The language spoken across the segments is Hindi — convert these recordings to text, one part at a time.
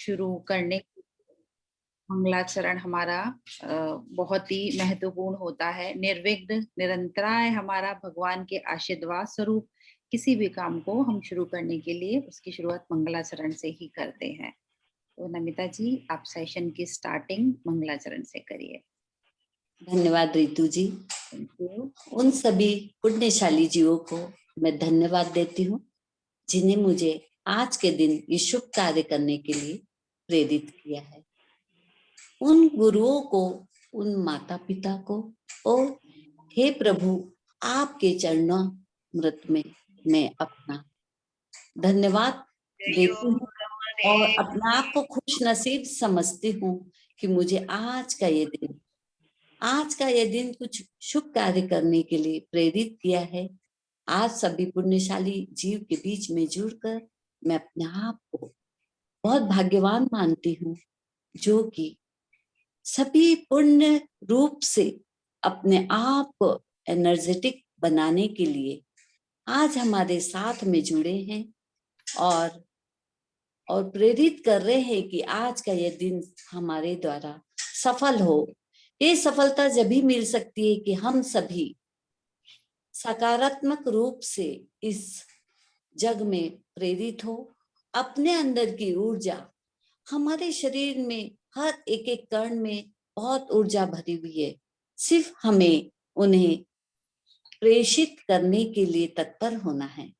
शुरू करने मंगलाचरण हमारा बहुत ही महत्वपूर्ण होता है। निर्विघ्न निरंतराय हमारा भगवान के आशीर्वाद स्वरूप किसी भी काम को हम शुरू करने के लिए उसकी शुरुआत मंगलाचरण से ही करते हैं। तो नमिता जी, आप सेशन की स्टार्टिंग मंगलाचरण से करिए। धन्यवाद रितु जी। Thank you. उन सभी पुण्यशाली जीवों को मैं धन्यवाद देती हूँ जिन्हें मुझे आज के दिन ये शुभ कार्य करने के लिए प्रेरित किया है। उन गुरुओं को, उन माता पिता को और हे प्रभु, आपके चरणामृत में मैं अपना धन्यवाद देती हूँ और अपना आप को खुश नसीब समझती हूँ कि मुझे आज का ये दिन कुछ शुभ कार्य करने के लिए प्रेरित किया है। आज सभी पुण्यशाली जीव के बीच में जुड़कर मैं अपने आप को बहुत भाग्यवान मानती हूँ, जो कि सभी पुण्य रूप से अपने आप को एनर्जेटिक बनाने के लिए आज हमारे साथ में जुड़े हैं और प्रेरित कर रहे हैं कि आज का यह दिन हमारे द्वारा सफल हो। ये सफलता जब भी मिल सकती है कि हम सभी सकारात्मक रूप से इस जग में प्रेरित हो। अपने अंदर की ऊर्जा, हमारे शरीर में हर एक एक कण में बहुत ऊर्जा भरी हुई है, सिर्फ हमें उन्हें प्रेषित करने के लिए तत्पर होना है।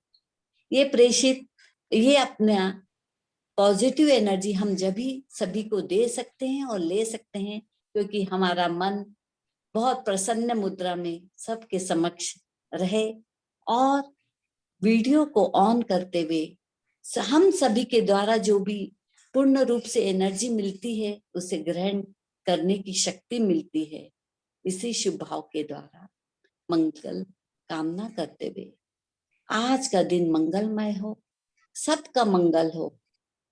ये अपना पॉजिटिव एनर्जी हम जब भी सभी को दे सकते हैं और ले सकते हैं, क्योंकि हमारा मन बहुत प्रसन्न मुद्रा में सबके समक्ष रहे और वीडियो को ऑन करते हुए हम सभी के द्वारा जो भी पूर्ण रूप से एनर्जी मिलती है उसे ग्रहण करने की शक्ति मिलती है। इसी शुभ भाव के द्वारा मंगल कामना करते हुए आज का दिन मंगलमय हो, सबका मंगल हो,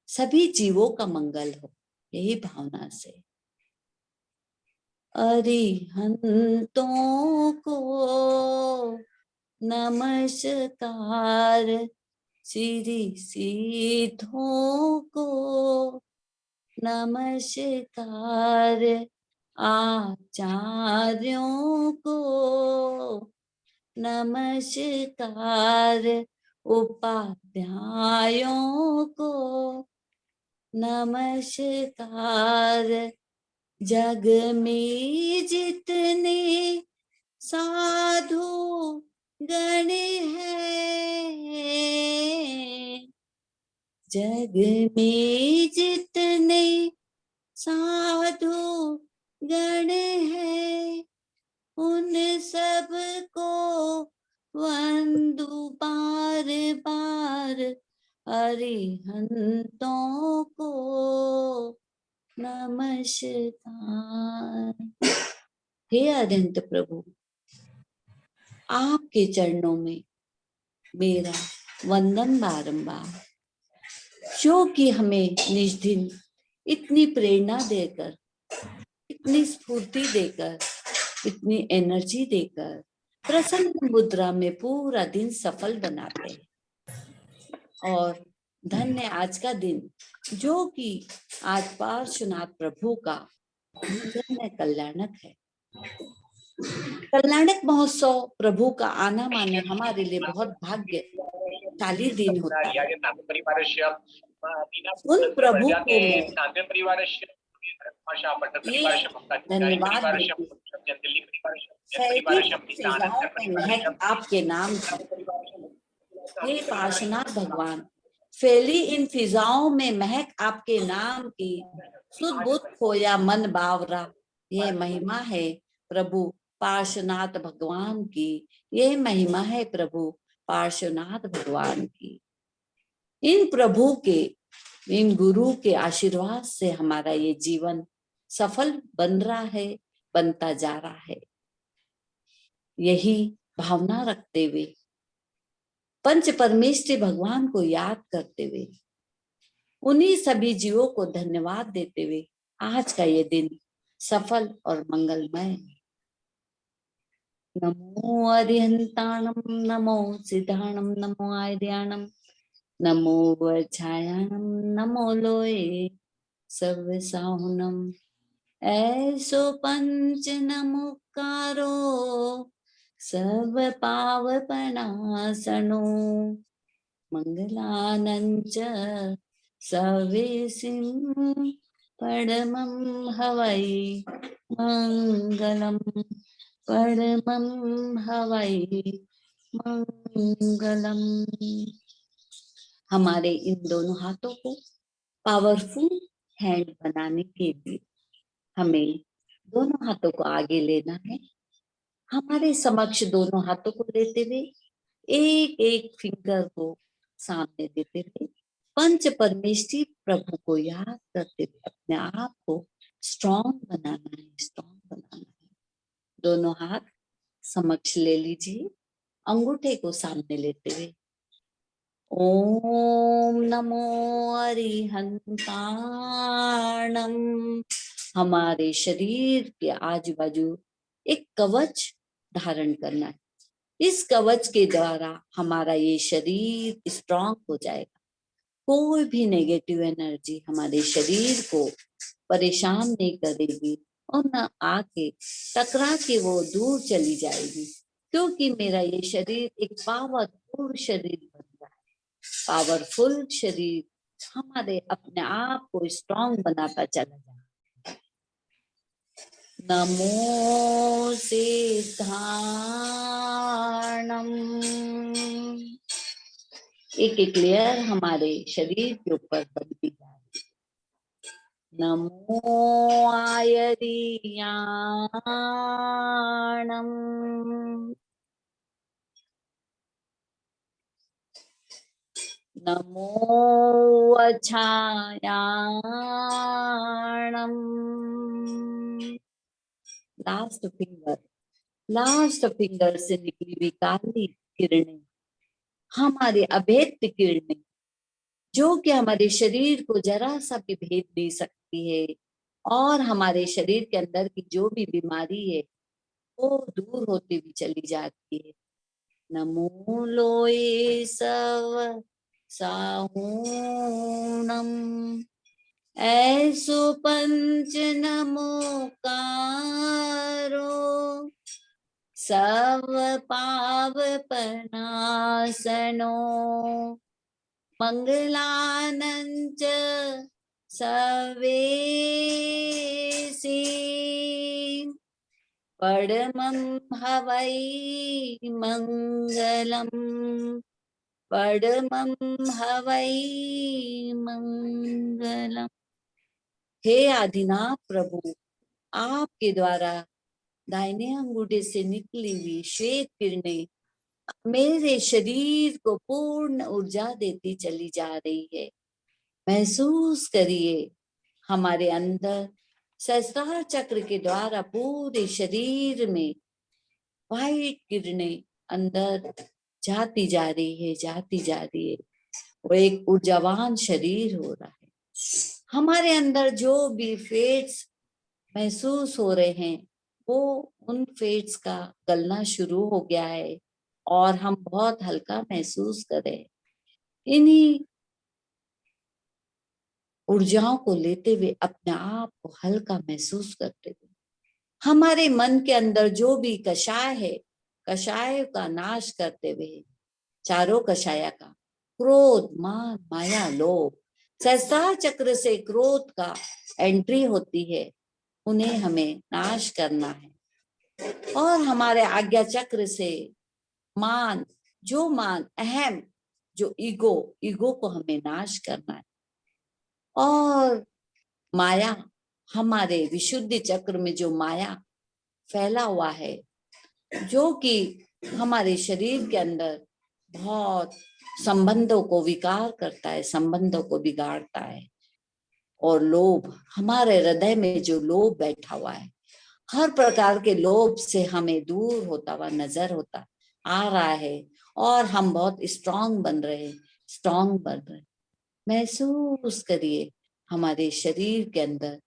सभी जीवों का मंगल हो, यही भावना से अरिहंतों को नमस्कार, श्री सिद्धों को नमस्कार, आचार्यों को नमस्कार, उपाध्यायों को नमस्कार, जग में जितने साधु गण हैं, जग में जितने साधु गण हैं, उन सब को वंदु बार बार, अरिहंतों को नमस्कार। हे अनंत प्रभु, आपके चरणों में मेरा वंदन बारंबार, जो कि हमें निज दिन इतनी प्रेरणा देकर, इतनी स्फूर्ति देकर, इतनी एनर्जी देकर प्रसन्न मुद्रा में पूरा दिन सफल बनाते हैं। और धन्य आज का दिन, जो कि आज पार्श्वनाथ प्रभु का धन्य कल्याणक है। कल्याणक महोत्सव प्रभु का आना माने हमारे लिए बहुत भाग्यशाली दिन होता है। उन प्रभु को धन्यवाद देती हूँ। महक आपके नाम की, हे पार्श्वनाथ भगवान, फैली इन फिजाओं में महक आपके नाम की, सुध बुद्ध खोया मन बावरा, यह महिमा है प्रभु पार्श्वनाथ भगवान की, यह महिमा है प्रभु पार्श्वनाथ भगवान की। इन प्रभु के, इन गुरु के आशीर्वाद से हमारा ये जीवन सफल बन रहा है, बनता जा रहा है। यही भावना रखते हुए, पंच परमेष्ठी भगवान को याद करते हुए, उन्हीं सभी जीवों को धन्यवाद देते हुए आज का ये दिन सफल और मंगलमय। नमो अरिहंताणम, नमो सिद्धाणम, नमो आर्याणम, नमो वज्रायणम, नमो लोये सर्व साहुनम ऐसो पंच नमुकारो सर्व पावपनासनो मंगलानंच सवेसिं परमं हवै मंगलम परमं हवै मंगलम। हमारे इन दोनों हाथों को पावरफुल हैंड बनाने के लिए हमें दोनों हाथों को आगे लेना है। हमारे समक्ष दोनों हाथों को लेते हुए एक एक फिंगर को सामने देते हुए पंच परमेष्ठी प्रभु को याद करते हुए अपने आप को स्ट्रॉन्ग बनाना है, स्ट्रॉन्ग बनाना है। दोनों हाथ समक्ष ले लीजिए, अंगूठे को सामने लेते हुए ओम नमो अरिहंताणम। हमारे शरीर के आजू बाजू एक कवच धारण करना है। इस कवच के द्वारा हमारा ये शरीर स्ट्रांग हो जाएगा। कोई भी नेगेटिव एनर्जी हमारे शरीर को परेशान नहीं करेगी और न आके टकरा के वो दूर चली जाएगी, क्योंकि मेरा ये शरीर एक पावरफुल शरीर बन रहा है। पावरफुल शरीर हमारे अपने आप को स्ट्रांग बनाता चला जाए। नमो सिद्धाणम। एक एक लेयर हमारे शरीर के ऊपर बनती जा रही। नमो आयरियाणम। नमो अछायाणम। लास्ट फिंगर से निकली हुई काली किरणें, हमारी अभेद्य किरणें, जो कि हमारे शरीर को जरा सा भी भेद नहीं सकती है और हमारे शरीर के अंदर की जो भी बीमारी है वो दूर होती भी चली जाती है। नमो लोए सव साहूणम ऐसो पंच नमोकारो सर्व पावपनासनो मंगलानंच सवेसी परमं हवै मंगलम परमं हवै मंगलम। हे आदिनाथ प्रभु, आपके द्वारा दाहिने अंगूठे से निकली हुई श्वेत किरणें मेरे शरीर को पूर्ण ऊर्जा देती चली जा रही है। महसूस करिए हमारे अंदर सहस्त्रार चक्र के द्वारा पूरे शरीर में वाइट किरणें अंदर जाती जा रही है, जाती जा रही है। वो एक ऊर्जावान शरीर हो रहा है। हमारे अंदर जो भी फेट्स महसूस हो रहे हैं वो उन फेट्स का गलना शुरू हो गया है और हम बहुत हल्का महसूस कर रहे हैं। इन्हीं ऊर्जाओं को लेते हुए अपने आप को हल्का महसूस करते हुए हमारे मन के अंदर जो भी कषाय है, कषाय का नाश करते हुए चारों कषाय का क्रोध, मान, माया, लोभ, सहस्त्रार चक्र से क्रोध का एंट्री होती है, उन्हें हमें नाश करना है। और हमारे आज्ञा चक्र से मान, जो मान, अहम, जो ईगो को हमें नाश करना है। और माया, हमारे विशुद्धि चक्र में जो माया फैला हुआ है, जो कि हमारे शरीर के अंदर बहुत संबंधों को विकार करता है, संबंधों को बिगाड़ता है। और लोभ, हमारे हृदय में जो लोभ बैठा हुआ है, हर प्रकार के लोभ से हमें दूर होता हुआ नजर होता आ रहा है और हम बहुत स्ट्रांग बन रहे हैं, स्ट्रांग बन रहे हैं। महसूस करिए हमारे शरीर के अंदर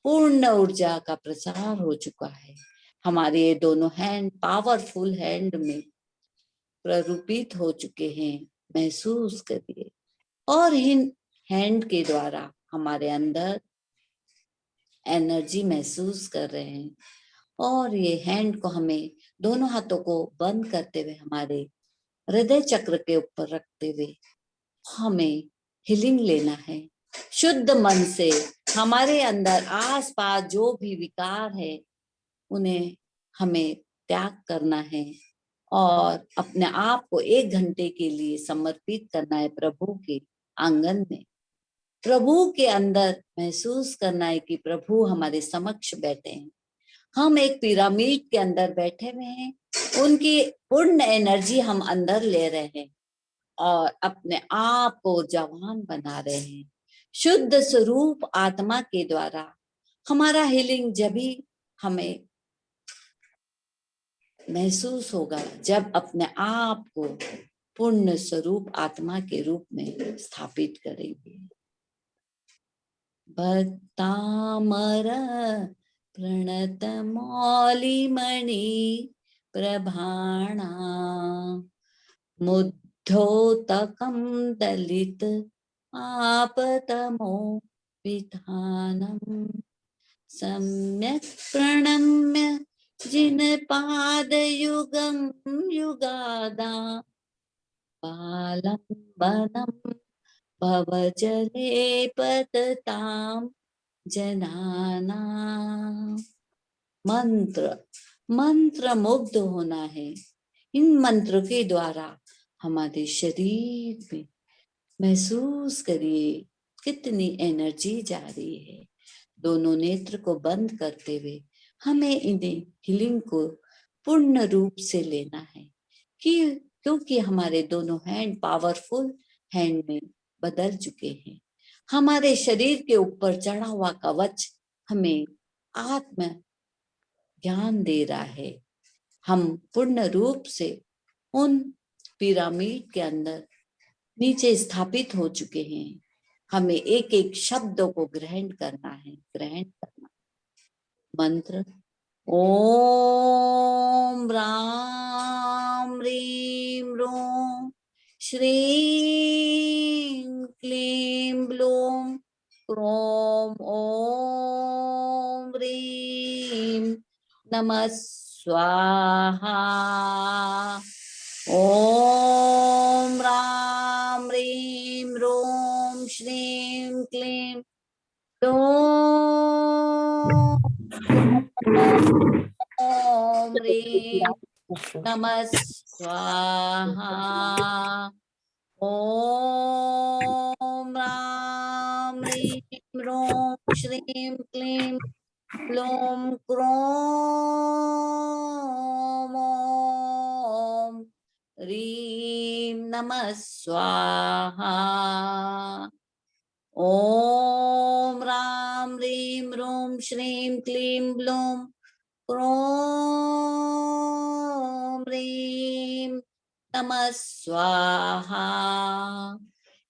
पूर्ण ऊर्जा का प्रसार हो चुका है। हमारे ये दोनों हैंड पावरफुल हैंड में प्ररूपित हो चुके हैं। महसूस करिए और इन हैंड के द्वारा हमारे अंदर एनर्जी महसूस कर रहे हैं। और ये हैंड को हमें दोनों हाथों को बंद करते हुए हमारे हृदय चक्र के ऊपर रखते हुए हमें हीलिंग लेना है। शुद्ध मन से हमारे अंदर आसपास जो भी विकार है उन्हें हमें त्याग करना है और अपने आप को 1 घंटे के लिए समर्पित करना है प्रभु के आंगन में। प्रभु के अंदर महसूस करना है कि प्रभु हमारे समक्ष बैठे हैं। हम एक पिरामिड के अंदर बैठे हुए हैं, उनकी पूर्ण एनर्जी हम अंदर ले रहे हैं और अपने आप को जवान बना रहे हैं। शुद्ध स्वरूप आत्मा के द्वारा हमारा हीलिंग जब भी हमें महसूस होगा जब अपने आप को पूर्ण स्वरूप आत्मा के रूप में स्थापित करेंगे। भक्तामर प्रणत मौलिमणि प्रभाणा मुद्धोतकं दलित आपतमो विधानम् सम्यक् प्रणम्य जिन पादयुगं युगादा पालम्बनं भवजले पततां जनानां। मंत्र मुग्ध होना है। इन मंत्र के द्वारा हमारे शरीर में महसूस करिए कितनी एनर्जी जा रही है। दोनों नेत्र को बंद करते हुए हमें इन्हें हीलिंग को पूर्ण रूप से लेना है क्योंकि हमारे दोनों हैंड पावरफुल हैंड में बदल चुके हैं। हमारे शरीर के ऊपर चढ़ा हुआ कवच हमें आत्म ज्ञान दे रहा है। हम पूर्ण रूप से उन पिरामिड के अंदर नीचे स्थापित हो चुके हैं। हमें एक एक शब्द को ग्रहण करना है। मंत्र ओम राम रीम रोम श्रीं क्लीं ब्लूं क्रोम ओम ह्रीं नमः स्वाहा। ओम राम रीं रोम श्रीं क्लीं ब्लूं ओम ह्रीं नमः स्वाहा। ओम राम ह्रीं रोम श्रीं क्लीं ब्लूं क्रोम ओम ह्रीं नमः स्वाहा। ओम राम ह्रीं रोम श्रीं क्लीं ब्लूं क्रोम ह्रीं नमः स्वाहा।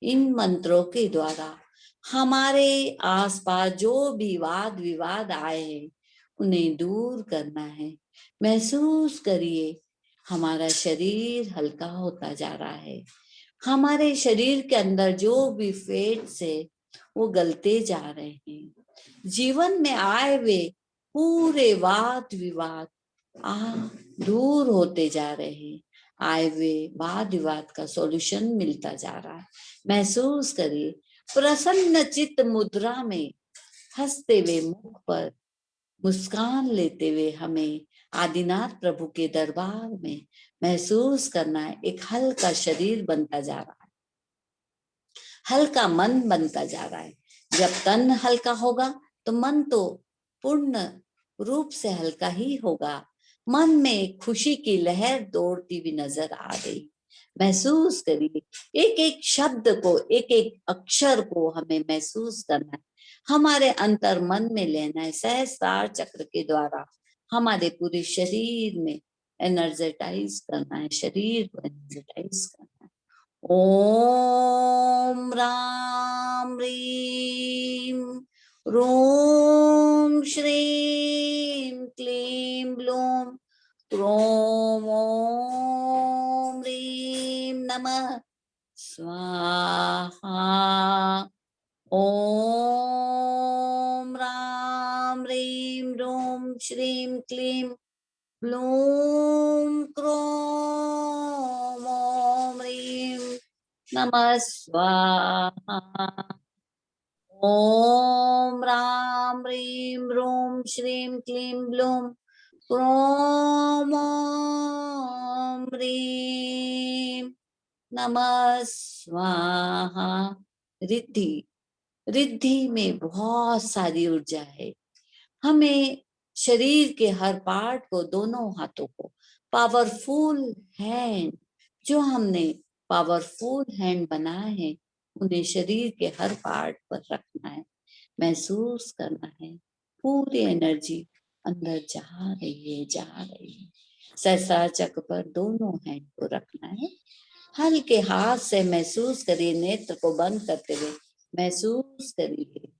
इन मंत्रों के द्वारा हमारे आसपास जो भी वाद विवाद आए हैं उन्हें दूर करना है। महसूस करिए हमारा शरीर हल्का होता जा रहा है। हमारे शरीर के अंदर जो भी फैट्स है वो गलते जा रहे हैं। जीवन में आए हुए पूरे वाद विवाद दूर होते जा रहे हैं। आए हुए वाद विवाद का सॉल्यूशन मिलता जा रहा है। महसूस करिए प्रसन्न चित्त मुद्रा में हंसते हुए मुख पर मुस्कान लेते हुए हमें आदिनाथ प्रभु के दरबार में महसूस करना है। एक हल्का शरीर बनता जा रहा है, हल्का मन बनता जा रहा है। जब तन हल्का होगा तो मन तो पूर्ण रूप से हल्का ही होगा। मन में खुशी की लहर दौड़ती हुई नजर आ गई। महसूस करिए एक एक शब्द को, एक एक अक्षर को हमें महसूस करना है, हमारे अंतर मन में लेना है। सहस्त्रार चक्र के द्वारा हमारे पूरे शरीर में एनर्जेटाइज करना है, शरीर को एनर्जेटाइज करना है। ओम राम ह्रीं रोम श्रीं क्लीं ब्लूं क्रोम ओम ह्रीं नमः स्वाहा। ओम राम श्रीं क्लीं ब्लूं क्रों ॐ ह्रीं नमः स्वाहा। ॐ रां ह्रीं रूं श्रीं क्लीं ब्लूं क्रों ॐ ह्रीं नमः स्वाहा। रिद्धि, रिद्धि में बहुत सारी ऊर्जा है। हमें शरीर के हर पार्ट को, दोनों हाथों को पावरफुल हैंड, जो हमने पावरफुल हैंड बनाए हैं, उन्हें शरीर के हर पार्ट पर रखना है, महसूस करना है। पूरी एनर्जी अंदर जा रही है, जा रही है। सहस्त्रार चक्र पर दोनों हैंड को रखना है। हल्के हाथ से महसूस करिए, नेत्र को बंद करते हुए महसूस करिए।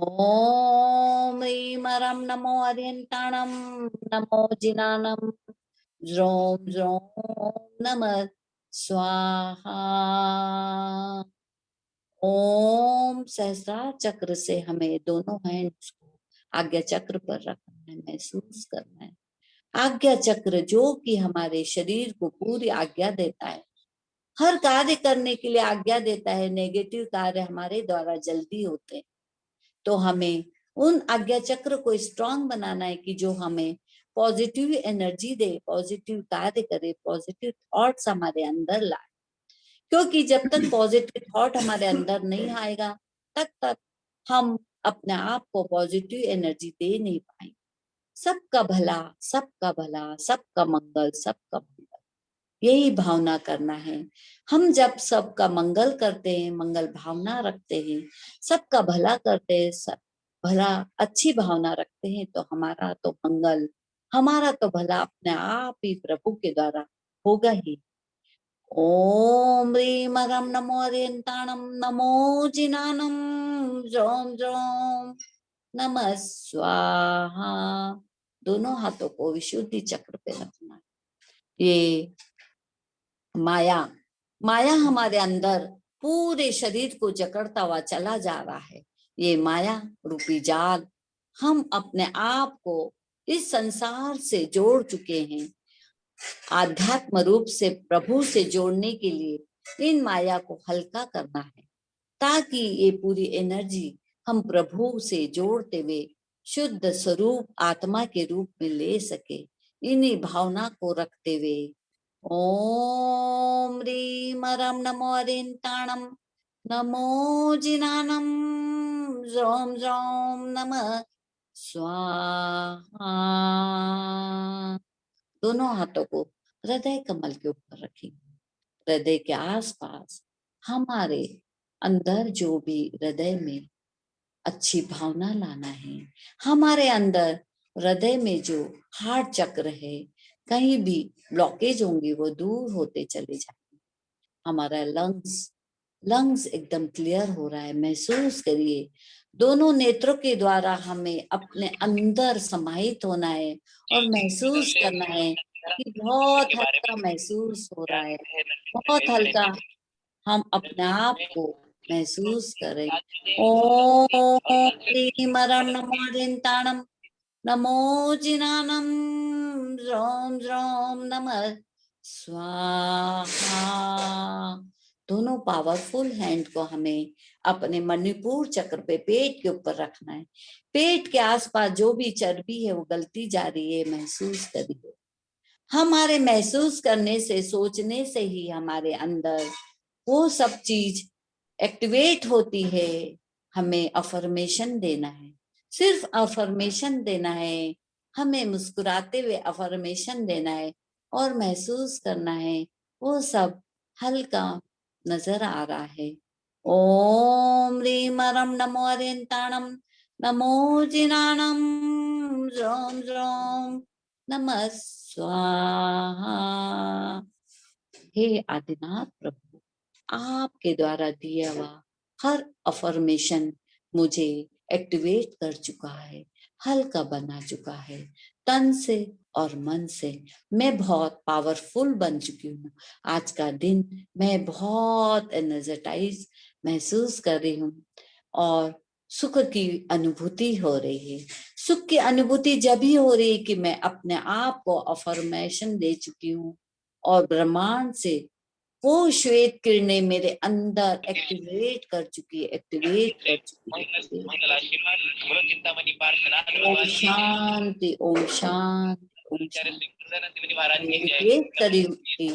ओम ह्रीं रं नमो अर्यन्ताणं नमो जिनानं ज्रों ज्रों नमः स्वाहा। ओम सहस्त्रार चक्र से हमें दोनों हैंड्स को आज्ञा चक्र पर रखना है, महसूस करना है। आज्ञा चक्र जो कि हमारे शरीर को पूरी आज्ञा देता है, हर कार्य करने के लिए आज्ञा देता है। नेगेटिव कार्य हमारे द्वारा जल्दी होते हैं, तो हमें उन आज्ञा चक्र को स्ट्रांग बनाना है कि जो हमें पॉजिटिव एनर्जी दे, पॉजिटिव कार्य करे, पॉजिटिव थॉट्स हमारे अंदर लाए। क्योंकि जब तक पॉजिटिव थॉट हमारे अंदर नहीं आएगा, तब तक हम अपने आप को पॉजिटिव एनर्जी दे नहीं पाएंगे। सबका भला, सबका भला, सबका मंगल, सबका मंगल, यही भावना करना है। हम जब सबका मंगल करते हैं, मंगल भावना रखते हैं, सबका भला करते हैं, सब भला अच्छी भावना रखते हैं, तो हमारा तो मंगल, हमारा तो भला अपने आप ही प्रभु के द्वारा होगा ही। ओम ह्रीं रं नमो अर्यन्ताणं नमो जिनानं ज्रों ज्रों नमः स्वाहा। दोनों हाथों को विशुद्धि चक्र पे रखना है। ये माया, माया हमारे अंदर पूरे शरीर को जकड़ता हुआ चला जा रहा है। ये माया रूपी जाल, हम अपने आप को इस संसार से जोड़ चुके हैं। आध्यात्म रूप से प्रभु से जोड़ने के लिए इन माया को हल्का करना है, ताकि ये पूरी एनर्जी हम प्रभु से जोड़ते हुए शुद्ध स्वरूप आत्मा के रूप में ले सके। इन्हीं भावना को रखते हुए ओम ह्रीं रं नमो अर्यन्ताणं नमो जिनानं ज्रों ज्रों नमः स्वाहा। दोनों हाथों को हृदय कमल के ऊपर रखेंगे। हृदय के आसपास हमारे अंदर जो भी हृदय में अच्छी भावना लाना है, हमारे अंदर हृदय में जो हार्ट चक्र है, कहीं भी ब्लॉकेज होंगे वो दूर होते चले जाएंगे। हमारा लंग्स एकदम क्लियर हो रहा है, महसूस करिए। दोनों नेत्रों के द्वारा हमें अपने अंदर समाहित होना है और महसूस करना है कि बहुत हल्का महसूस हो रहा है, बहुत हल्का हम अपने आप को महसूस करें। ओम ह्रीं रं नमो अर्यन्ताणं नमो जिनानं ज्रों ज्रों नमः स्वाहा। दोनों पावरफुल हैंड को हमें अपने मणिपुर चक्र पे पेट के ऊपर रखना है। पेट के आसपास जो भी चर्बी है वो गलती जा रही है, महसूस करिए। हमारे महसूस करने से, सोचने से ही हमारे अंदर वो सब चीज एक्टिवेट होती है। हमें अफर्मेशन देना है, सिर्फ अफर्मेशन देना है। हमें मुस्कुराते हुए अफर्मेशन देना है और महसूस करना है वो सब हल्का नजर आ रहा है। ओम ह्रीं रं नमो अर्यन्ताणं नमो जिनानं ज्रों ज्रों नमः स्वाहा। हे आदिनाथ प्रभु, आपके द्वारा दिया हुआ हर अफर्मेशन मुझे एक्टिवेट कर चुका है, हल्का बना चुका है। तन से और मन से मैं बहुत पावरफुल बन चुकी हूँ। आज का दिन मैं बहुत एनर्जेटाइज महसूस कर रही हूँ और सुख की अनुभूति हो रही है। सुख की अनुभूति जब ही हो रही है कि मैं अपने आप को अफर्मेशन दे चुकी हूँ और ब्रह्मांड से वो श्वेत किरणें मेरे अंदर एक्टिवेट कर चुकी है, एक्टिवेट कर चुकी है। ओम शांति, ओम शांति, ओम शांति। रिक्वेस्ट करी थी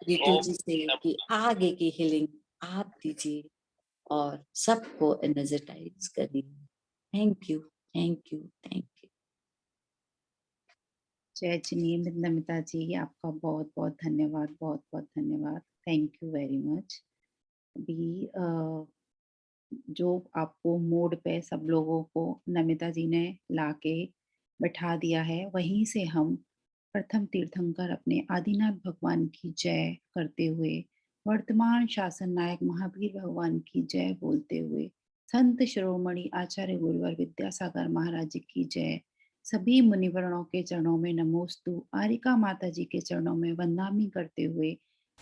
रितु जी से कि आगे की हीलिंग आप दीजिए और सबको एनर्जेटाइज करिए। Thank you, thank you, thank you. जय जिनेन्द्र नमिता जी, आपका बहुत बहुत धन्यवाद, बहुत बहुत धन्यवाद। Thank you very much. अभी जो आपको मोड पे सब लोगों को नमिता जी ने लाके बैठा दिया है, वहीं से हम प्रथम तीर्थंकर अपने आदिनाथ भगवान की जय करते हुए, वर्तमान शासन नायक महावीर भगवान की जय बोलते हुए, संत शिरोमणि आचार्य गुरुवर विद्यासागर महाराज जी की जय, सभी मुनिवरों के चरणों में नमोस्तु, आरिका माता जी के चरणों में वंदनामी करते हुए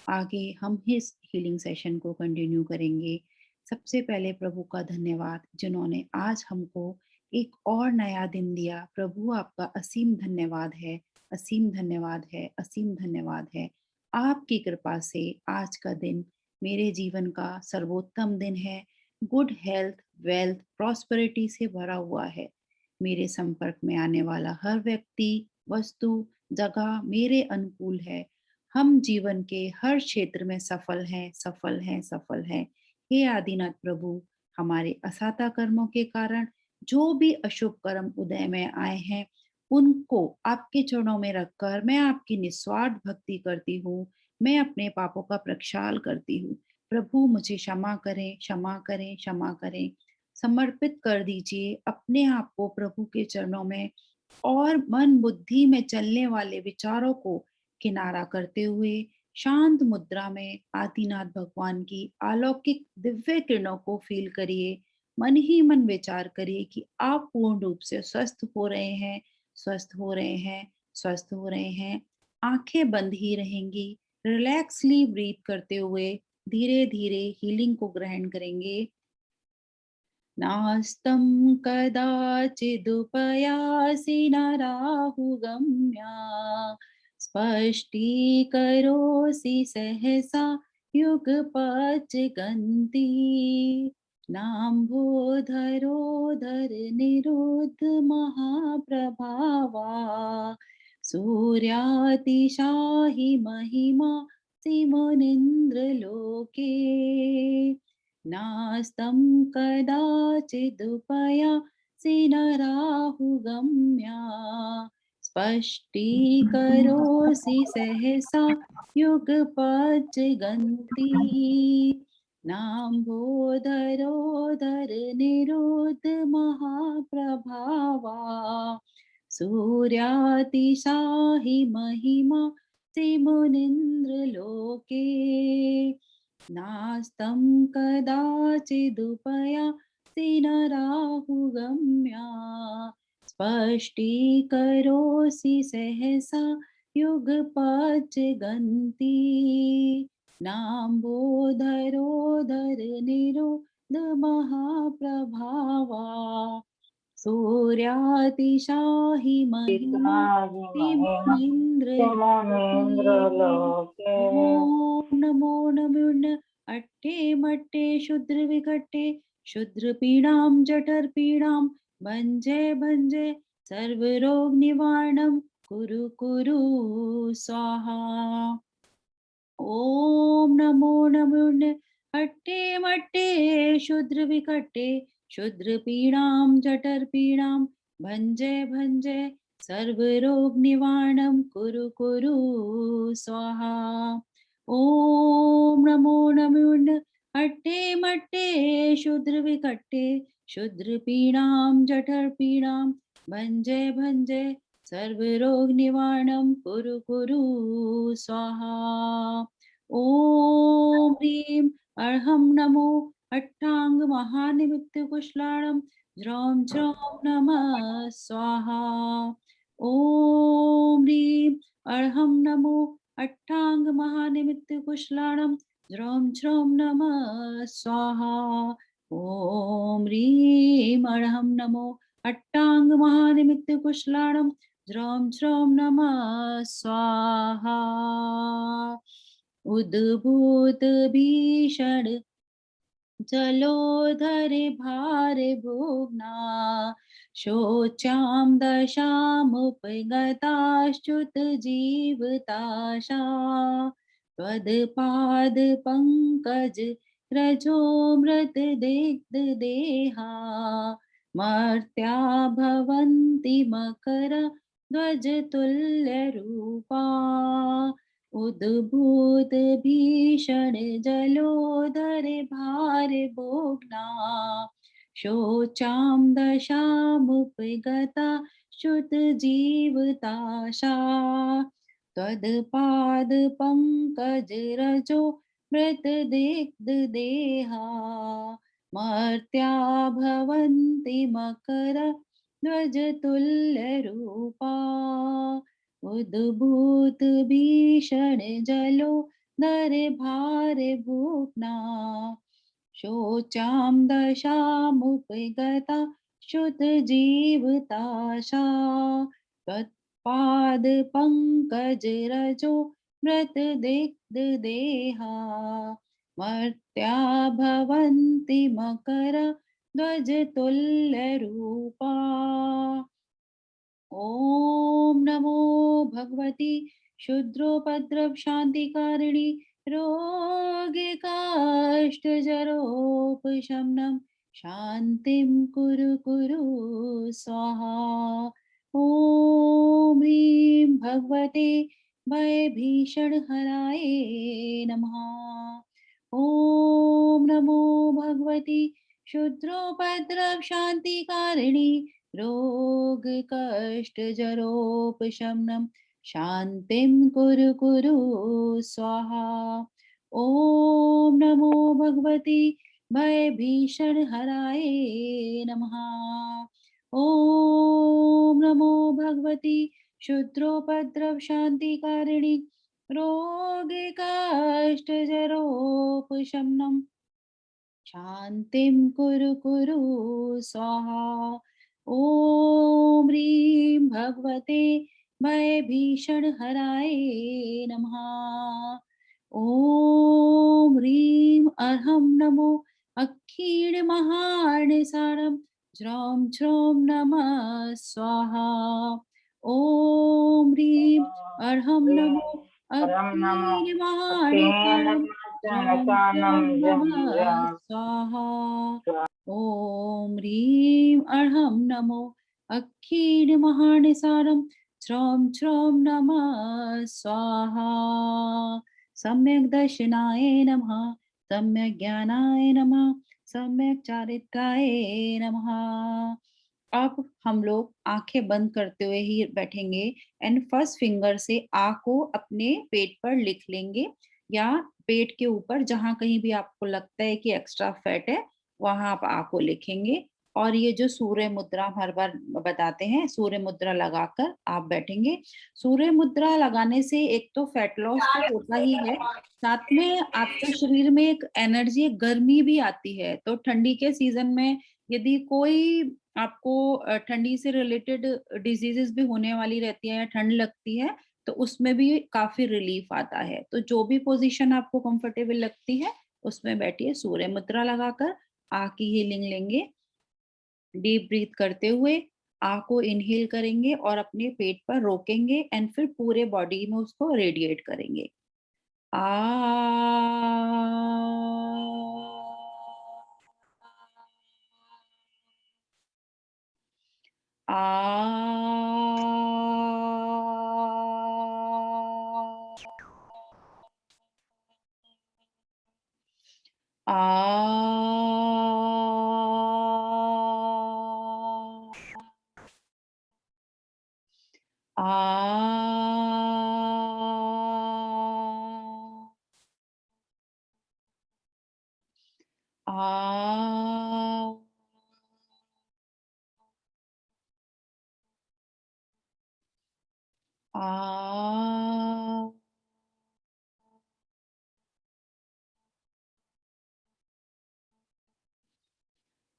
आगे हम इस हीलिंग सेशन को कंटिन्यू करेंगे। सबसे पहले प्रभु का धन्यवाद, जिन्होंने आज हमको एक और नया दिन दिया। प्रभु आपका असीम धन्यवाद है, असीम धन्यवाद है, असीम धन्यवाद है। आपकी कृपा से आज का दिन मेरे जीवन का सर्वोत्तम दिन है। गुड हेल्थ, वेल्थ, प्रॉस्पेरिटी से भरा हुआ है। मेरे संपर्क में आने वाला हर व्यक्ति, वस्तु, जगह मेरे अनुकूल है। हम जीवन के हर क्षेत्र में सफल हैं, सफल हैं, सफल हैं। हे आदिनाथ प्रभु, हमारे असाता कर्मों के कारण जो भी अशुभ कर्म उदय में आए हैं, उनको आपके चरणों में रखकर मैं आपकी निस्वार्थ भक्ति करती हूँ। मैं अपने पापों का प्रक्षाल करती हूँ। प्रभु मुझे क्षमा करें, क्षमा करें, क्षमा करें। समर्पित कर दीजिए अपने आप को प्रभु के चरणों में, और मन बुद्धि में चलने वाले विचारों को किनारा करते हुए शांत मुद्रा में आदिनाथ भगवान की अलौकिक दिव्य किरणों को फील करिए। मन ही मन विचार करिए कि आप पूर्ण रूप से स्वस्थ हो रहे हैं, स्वस्थ हो रहे हैं, स्वस्थ हो रहे हैं। आंखें बंद ही रहेंगी। रिलैक्सली ब्रीथ करते हुए धीरे धीरे हीलिंग को ग्रहण करेंगे। नास्तं कदाचिदुपयासि नराहुगम्या, स्पष्टीकरोसि सहसा युगपच्चिगन्ति। नाम्भोधरोधर निरुद्ध महाप्रभावा, सूर्यातिशाहि महिमा सिमुनिन्द्रलोके। नास्तं कदाचिदुपयासि नराहुगम्या, स्पष्टीकरोसि सहसा युगपच्चिगन्ति। नाम्भोधरोधर निरुद्ध महाप्रभावा, सूर्यातिशाहि महिमा सिमुनिन्द्रलोके। नास्तं कदाचिदुपयासि नराहुगम्या, स्पष्टीकरोसि सहसा युगपच्चिगन्ति। नाम्भोधरोधर निरुद्ध महाप्रभावा, सूर्यातिशाहि महिमा सिमुनिन्द्रलोके। ओम नमो नमो अट्टे मट्टे शुद्र विकट्टे, शुद्र पीड़ाम जठर पीड़ाम, भंजे भंजे सर्व रोग निवारणम, कुरु कुरु स्वाहा। ओम नमो नमो अट्टे मट्टे शुद्र विकट्टे, शुद्र पीड़ाम जठर पीड़ाम, भंजे भंजे सर्व रोग निवारणम, कुरु कुरु स्वाहा। ओम नमो नमो अट्टे मट्टे शुद्र विकट्टे, शुद्र पीड़ाम जठर पीड़ाम, भंजे भंजे सर्व रोग निवारणम, कुरु कुरु स्वाहा। ओम ह्रीं अर्हं नमो अट्टांग महानिमित्त कुशलाणं, ज्रौं ज्रौं नमः स्वाहा। ओम ह्रीं अर्हं नमो अट्टांग महानिमित्त कुशलाणं, ज्रौं ज्रौं नमः स्वाहा। ॐ ह्रीं अर्हं नमो अट्टाङ्गमहानिमित्तकुशलाणं ज्रौं ज्रौं नमः स्वाहा। उद्भूतभीषण जलोधरे भारे भुग्ना शोचां दशामुपगताश्च्युत जीवताशा त्वत्पादपङ्कज रजो मृतदिग्धदेहा मर्त्या भवन्ति मकर ध्वजतुल्यरूपा उद्भूत भीषण जलोदर भार भोग्ना शोचां दशामुपगता श्रुत जीवताशा त्वत्पाद पंकज रजो मृतदिग्धदेहा मर्त्या भवन्ति मकर ध्वजतुल्यरूपा उद्भूत भीषण जलो दर भार भूखना शोचां दशामुपगता श्रुत जीवताशा त्वत्पाद पंकज रजो मृतदिग्धदेहा मर्त्या भवन्ति मकर ध्वजतुल्यरूपा। ॐ नमो भगवती क्षुद्रोपद्रव शान्तिकारिणी रोगिकाष्टजरोपशमनं शान्तिं कुरु कुरु स्वाहा। ॐ ह्रीं भगवते भयभीषणहराय नमः। ॐ नमो भगवती क्षुद्रोपद्रव शान्तिकारिणी रोग कष्ट जरोपशमनं शान्तिं कुरु कुरु स्वाहा। ॐ नमो भगवती भयभीषणहराय नमः। ॐ नमो भगवती क्षुद्रोपद्रव शान्तिकारिणी रोग कष्ट जरोपशमनं शान्तिं कुरु कुरु स्वाहा। ॐ ह्रीं भगवते भयभीषणहराय नमः। ॐ ह्रीं अर्हं नमो अक्षीणमहार्निसारं ज्रौं ज्रौं नमः स्वाहा। ॐ ह्रीं अर्हं नमो अक्षीणमहार्निसारं ज्रौं ज्रौं नमः स्वाहा। ॐ ह्रीं अर्हं नमो अक्षीणमहार्निसारं ज्रौं ज्रौं नमः स्वाहा। सम्यक् दर्शनाय नमः, सम्यक् ज्ञानाय नमः, सम्यक् चारित्राय नमः। अब हम लोग आंखें बंद करते हुए ही बैठेंगे एंड फर्स्ट फिंगर से आ को अपने पेट पर लिख लेंगे या पेट के ऊपर जहां कहीं भी आपको लगता है कि एक्स्ट्रा फैट है वहां आप आ को लिखेंगे। और ये जो सूर्य मुद्रा हम हर बार बताते हैं, सूर्य मुद्रा लगाकर आप बैठेंगे। सूर्य मुद्रा लगाने से एक तो फैट लॉस तो होता ही है, साथ में आपके शरीर में एक एनर्जी, एक गर्मी भी आती है। तो ठंडी के सीजन में यदि कोई आपको ठंडी से रिलेटेड डिजीजेस भी होने वाली रहती है या ठंड लगती है तो उसमें भी काफी रिलीफ आता है। तो जो भी पोजीशन आपको कंफर्टेबल लगती है उसमें बैठिए सूर्य मुद्रा लगाकर। आ की हीलिंग लेंगे, डीप ब्रीथ करते हुए आ को इनहेल करेंगे और अपने पेट पर रोकेंगे एंड फिर पूरे बॉडी में उसको रेडिएट करेंगे। आ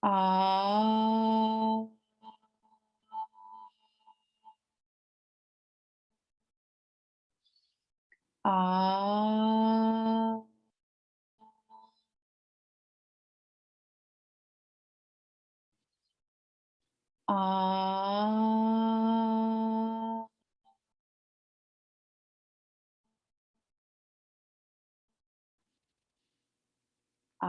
आ आ आ आ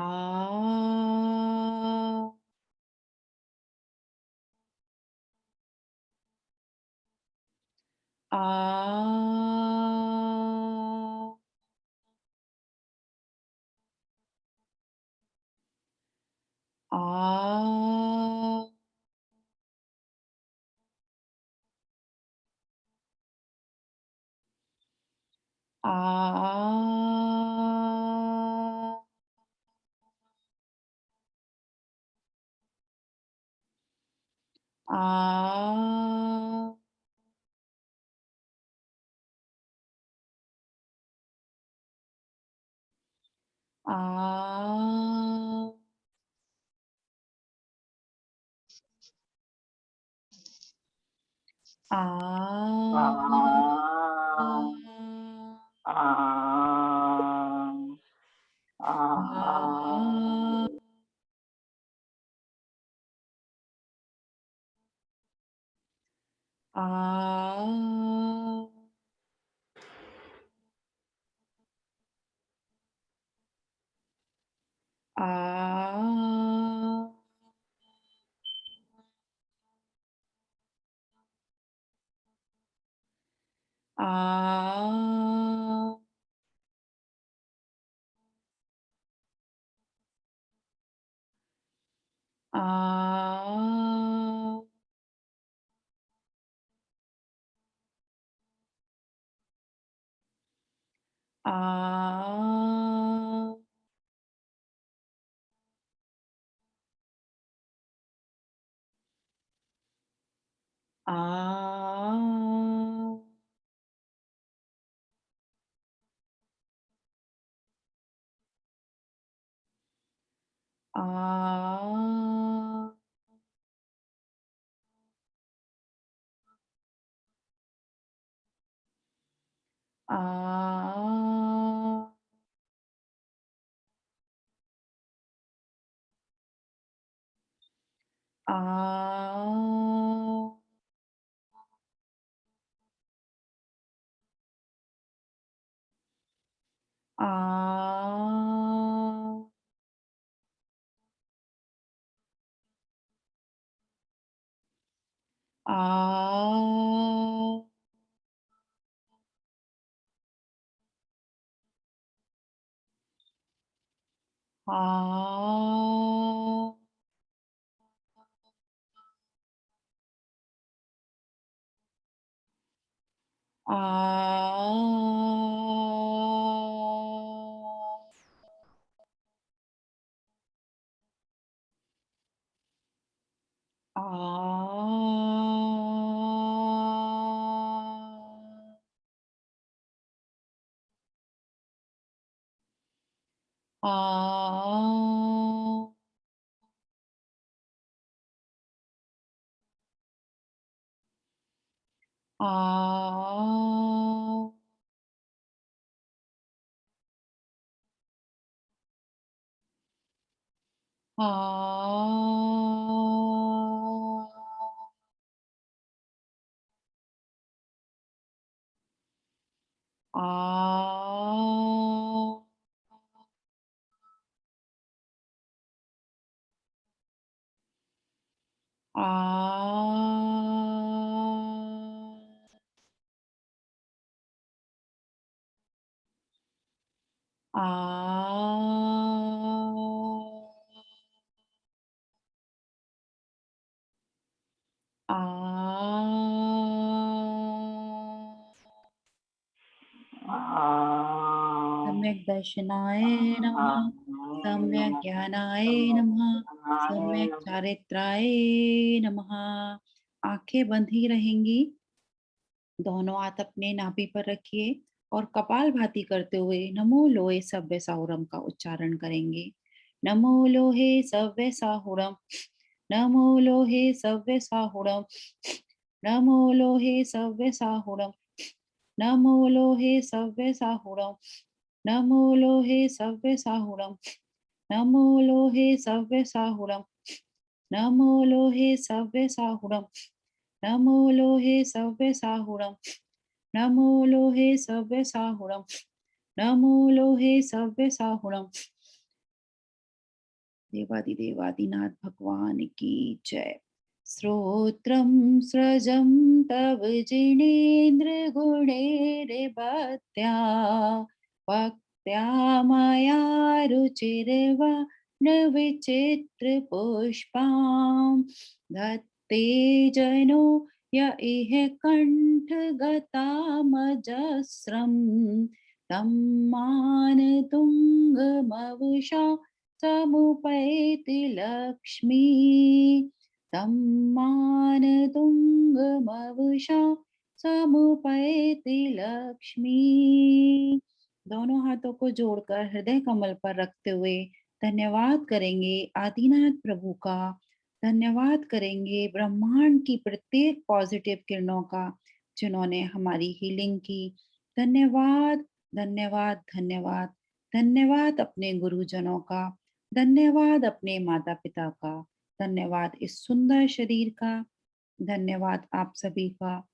आ आ आ आ आ आ सम्यक् दर्शनाय नमः, सम्यक् ज्ञानाय नमः, सम्यक चारित्राय नमः। आंखें बंद ही रहेंगी। दोनों हाथ अपने नाभि पर रखिए और कपालभाति करते हुए नमो लोय सभ्य साउरम का उच्चारण करेंगे। नमो लोहे सव्य साहुरम, नमो लोहे सव्य साहुरम, नमो लोहे सव्य साहुरम, नमो लोहे सव्य साहुरम, नमो लोहे सव्य साहुरम, नमो लोहे सव्य साहुरम, नमो लोहे सव्य साहुरम, नमो लोहे सव्य साहुरम, नमो लोहे सव्य साहुरम, नमो लोहे सव्य साहुरम। देवादिदेवादिनाथ भगवान की जय। श्रोत्रं स्रजं तव जिनेन्द्र गुणैर्भक्त्या, भक्त्या मया रुचिर्वा न विचित्र पुष्पां धत्ते जनो य इह कण्ठगतामजस्रं तं मानतुङ्गमवशा समुपैति लक्ष्मी, तं मानतुङ्गमवशा समुपैति लक्ष्मी। दोनों हाथों को जोड़कर हृदय कमल पर रखते हुए धन्यवाद करेंगे आदिनाथ प्रभु का, धन्यवाद करेंगे ब्रह्मांड की प्रत्येक पॉजिटिव किरणों का जिन्होंने हमारी हीलिंग की। धन्यवाद धन्यवाद धन्यवाद धन्यवाद अपने गुरुजनों का, धन्यवाद अपने माता पिता का, धन्यवाद इस सुंदर शरीर का, धन्यवाद आप सभी का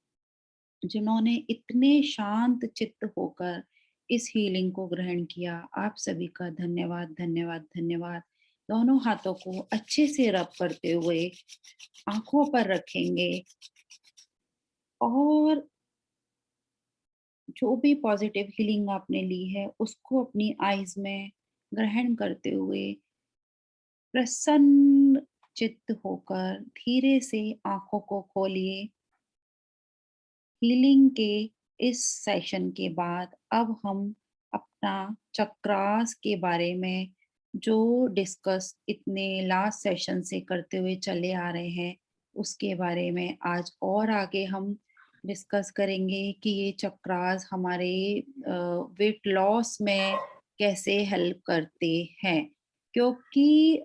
जिन्होंने इतने शांत चित्त होकर इस हीलिंग को ग्रहण किया। आप सभी का धन्यवाद धन्यवाद धन्यवाद। दोनों हाथों को अच्छे से रब करते हुए आंखों पर रखेंगे और जो भी पॉजिटिव हीलिंग आपने ली है उसको अपनी आईज में ग्रहण करते हुए प्रसन्न चित्त होकर धीरे से आंखों को खोलिए। हीलिंग के इस सेशन के बाद अब हम अपना चक्रास के बारे में जो डिस्कस इतने लास्ट सेशन से करते हुए चले आ रहे हैं उसके बारे में आज और आगे हम डिस्कस करेंगे कि ये चक्रास हमारे वेट लॉस में कैसे हेल्प करते हैं, क्योंकि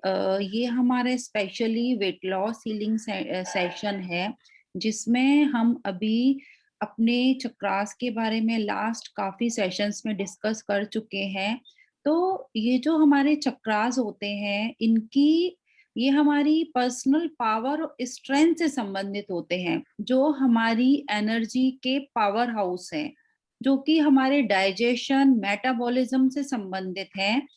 ये हमारे specially weight loss healing session है जिसमें हम अभी अपने चक्रास के बारे में लास्ट काफी सेशंस में डिस्कस कर चुके हैं। तो ये जो हमारे चक्रास होते हैं इनकी ये हमारी पर्सनल पावर और स्ट्रेंथ से संबंधित होते हैं, जो हमारी एनर्जी के पावर हाउस हैं, जो कि हमारे डाइजेशन मेटाबॉलिज्म से संबंधित हैं।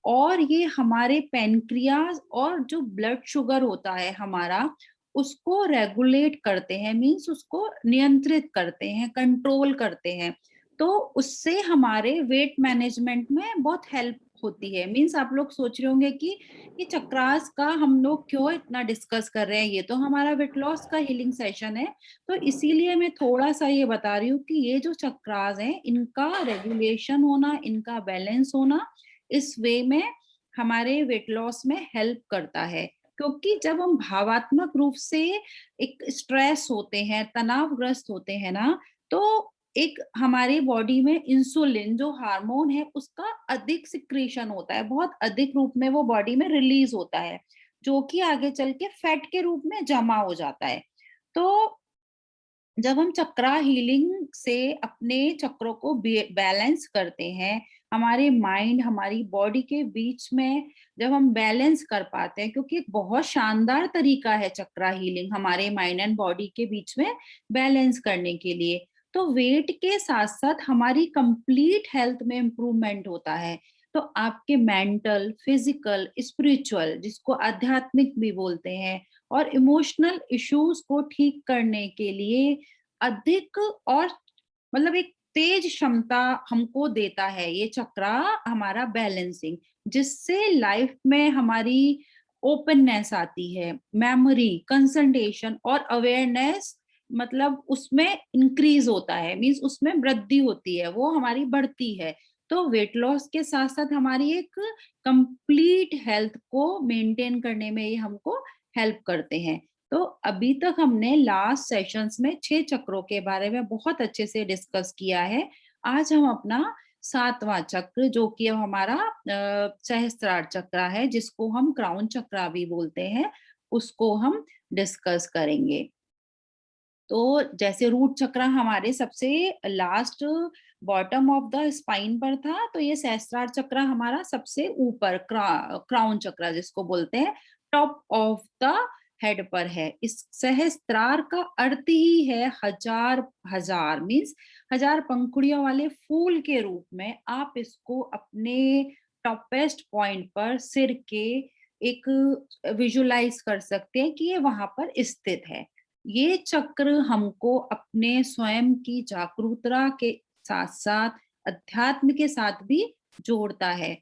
और ये हमारे पैनक्रियाज और जो ब्लड शुगर होता है हमारा उसको रेगुलेट करते हैं, मींस उसको नियंत्रित करते हैं, कंट्रोल करते हैं। तो उससे हमारे वेट मैनेजमेंट में बहुत हेल्प होती है। मींस आप लोग सोच रहे होंगे कि ये चक्रास का हम लोग क्यों इतना डिस्कस कर रहे हैं, ये तो हमारा वेट लॉस का हीलिंग सेशन है। तो इसीलिए मैं थोड़ा सा ये बता रही हूँ कि ये जो चक्रास है इनका रेगुलेशन होना, इनका बैलेंस होना इस वे में हमारे वेट लॉस में हेल्प करता है। क्योंकि जब हम भावात्मक रूप से एक स्ट्रेस होते हैं, तनावग्रस्त होते हैं ना, तो एक हमारी बॉडी में इंसुलिन जो हार्मोन है उसका अधिक सिक्रीशन होता है, बहुत अधिक रूप में वो बॉडी में रिलीज होता है, जो कि आगे चल के फैट के रूप में जमा हो जाता है। तो जब हम चक्रा हीलिंग से अपने चक्रों को बैलेंस करते हैं, हमारे माइंड हमारी बॉडी के बीच में जब हम बैलेंस कर पाते हैं, क्योंकि एक बहुत शानदार तरीका है चक्रा हीलिंग हमारे माइंड एंड बॉडी के बीच में बैलेंस करने के लिए, तो वेट के साथ साथ हमारी कंप्लीट हेल्थ में इम्प्रूवमेंट होता है। तो आपके मेंटल, फिजिकल, स्पिरिचुअल, जिसको आध्यात्मिक भी बोलते हैं, और इमोशनल इश्यूज को ठीक करने के लिए अधिक और मतलब एक तेज क्षमता हमको देता है ये चक्रा हमारा बैलेंसिंग, जिससे लाइफ में हमारी ओपननेस आती है, मेमोरी, कंसंट्रेशन और अवेयरनेस, मतलब उसमें इंक्रीज होता है, मींस उसमें वृद्धि होती है, वो हमारी बढ़ती है। तो वेट लॉस के साथ साथ हमारी एक कंप्लीट हेल्थ को मेंटेन करने में ये हमको हेल्प करते हैं। तो अभी तक हमने लास्ट सेशंस में 6 चक्रों के बारे में बहुत अच्छे से डिस्कस किया है। आज हम अपना सातवां चक्र जो कि अब हमारा सहस्त्रार चक्र है, जिसको हम क्राउन चक्र भी बोलते हैं, उसको हम डिस्कस करेंगे। तो जैसे रूट चक्र हमारे सबसे last bottom of the spine पर था, तो ये सहस्त्रार चक्र हमारा सबसे ऊपर क्राउन चक्र जिसको बोलते हैं, टॉप ऑफ द हेड पर है। इस सहस्त्रार का अर्थ ही है हजार, हजार मीन्स हजार पंखुड़ियों वाले फूल के रूप में आप इसको अपने टॉपेस्ट पॉइंट पर सिर के एक विजुलाइज कर सकते हैं कि ये वहां पर स्थित है। ये चक्र हमको अपने स्वयं की जागरूकता के साथ साथ अध्यात्म के साथ भी जोड़ता है।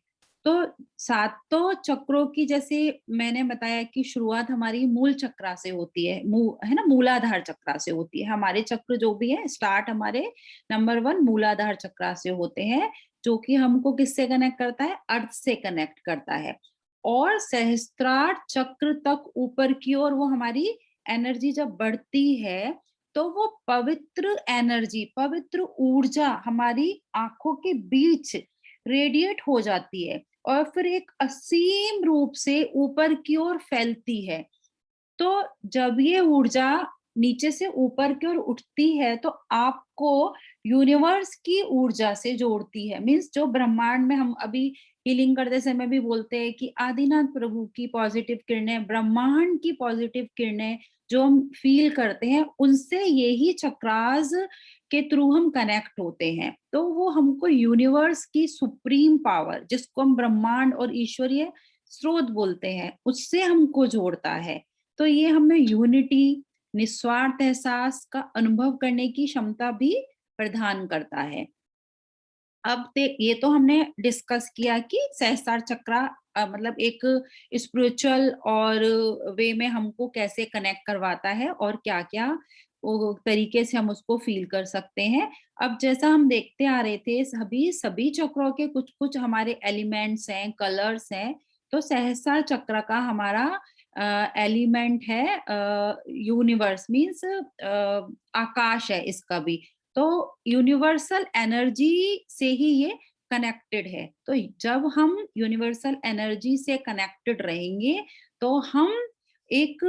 तो सातों चक्रों की, जैसे मैंने बताया कि शुरुआत हमारी मूल चक्र से होती है, है ना, मूलाधार चक्र से होती है। हमारे चक्र जो भी है स्टार्ट हमारे नंबर 1 मूलाधार चक्र से होते हैं, जो कि हमको किससे कनेक्ट करता है, अर्थ से कनेक्ट करता है। और सहस्त्रार चक्र तक ऊपर की ओर वो हमारी एनर्जी जब बढ़ती है, तो वो पवित्र एनर्जी, पवित्र ऊर्जा हमारी आंखों के बीच रेडिएट हो जाती है और फिर एक असीम रूप से ऊपर की ओर फैलती है। तो जब ये ऊर्जा नीचे से ऊपर की ओर उठती है, तो आपको यूनिवर्स की ऊर्जा से जोड़ती है। मीन्स जो ब्रह्मांड में हम अभी हीलिंग करते समय भी बोलते हैं कि आदिनाथ प्रभु की पॉजिटिव किरणें, ब्रह्मांड की पॉजिटिव किरणें जो हम फील करते हैं, उनसे यही चक्रास के थ्रू हम कनेक्ट होते हैं। तो वो हमको यूनिवर्स की सुप्रीम पावर, जिसको हम ब्रह्मांड और ईश्वरीय स्रोत बोलते हैं, उससे हमको जोड़ता है। तो ये हमें यूनिटी, निस्वार्थ एहसास का अनुभव करने की क्षमता भी प्रदान करता है। अब ये तो हमने डिस्कस किया कि सहस्त्रार चक्र मतलब एक स्पिरिचुअल और वे में हमको कैसे कनेक्ट करवाता है और क्या-क्या वो तरीके से हम उसको फील कर सकते हैं। अब जैसा हम देखते आ रहे थे, सभी सभी चक्रों के कुछ-कुछ हमारे एलिमेंट्स हैं, कलर्स हैं। तो सहस्त्रार चक्र का हमारा एलिमेंट है यूनिवर्स, मीन्स आकाश है इसका भी। तो यूनिवर्सल एनर्जी से ही ये कनेक्टेड है। तो जब हम यूनिवर्सल एनर्जी से कनेक्टेड रहेंगे, तो हम एक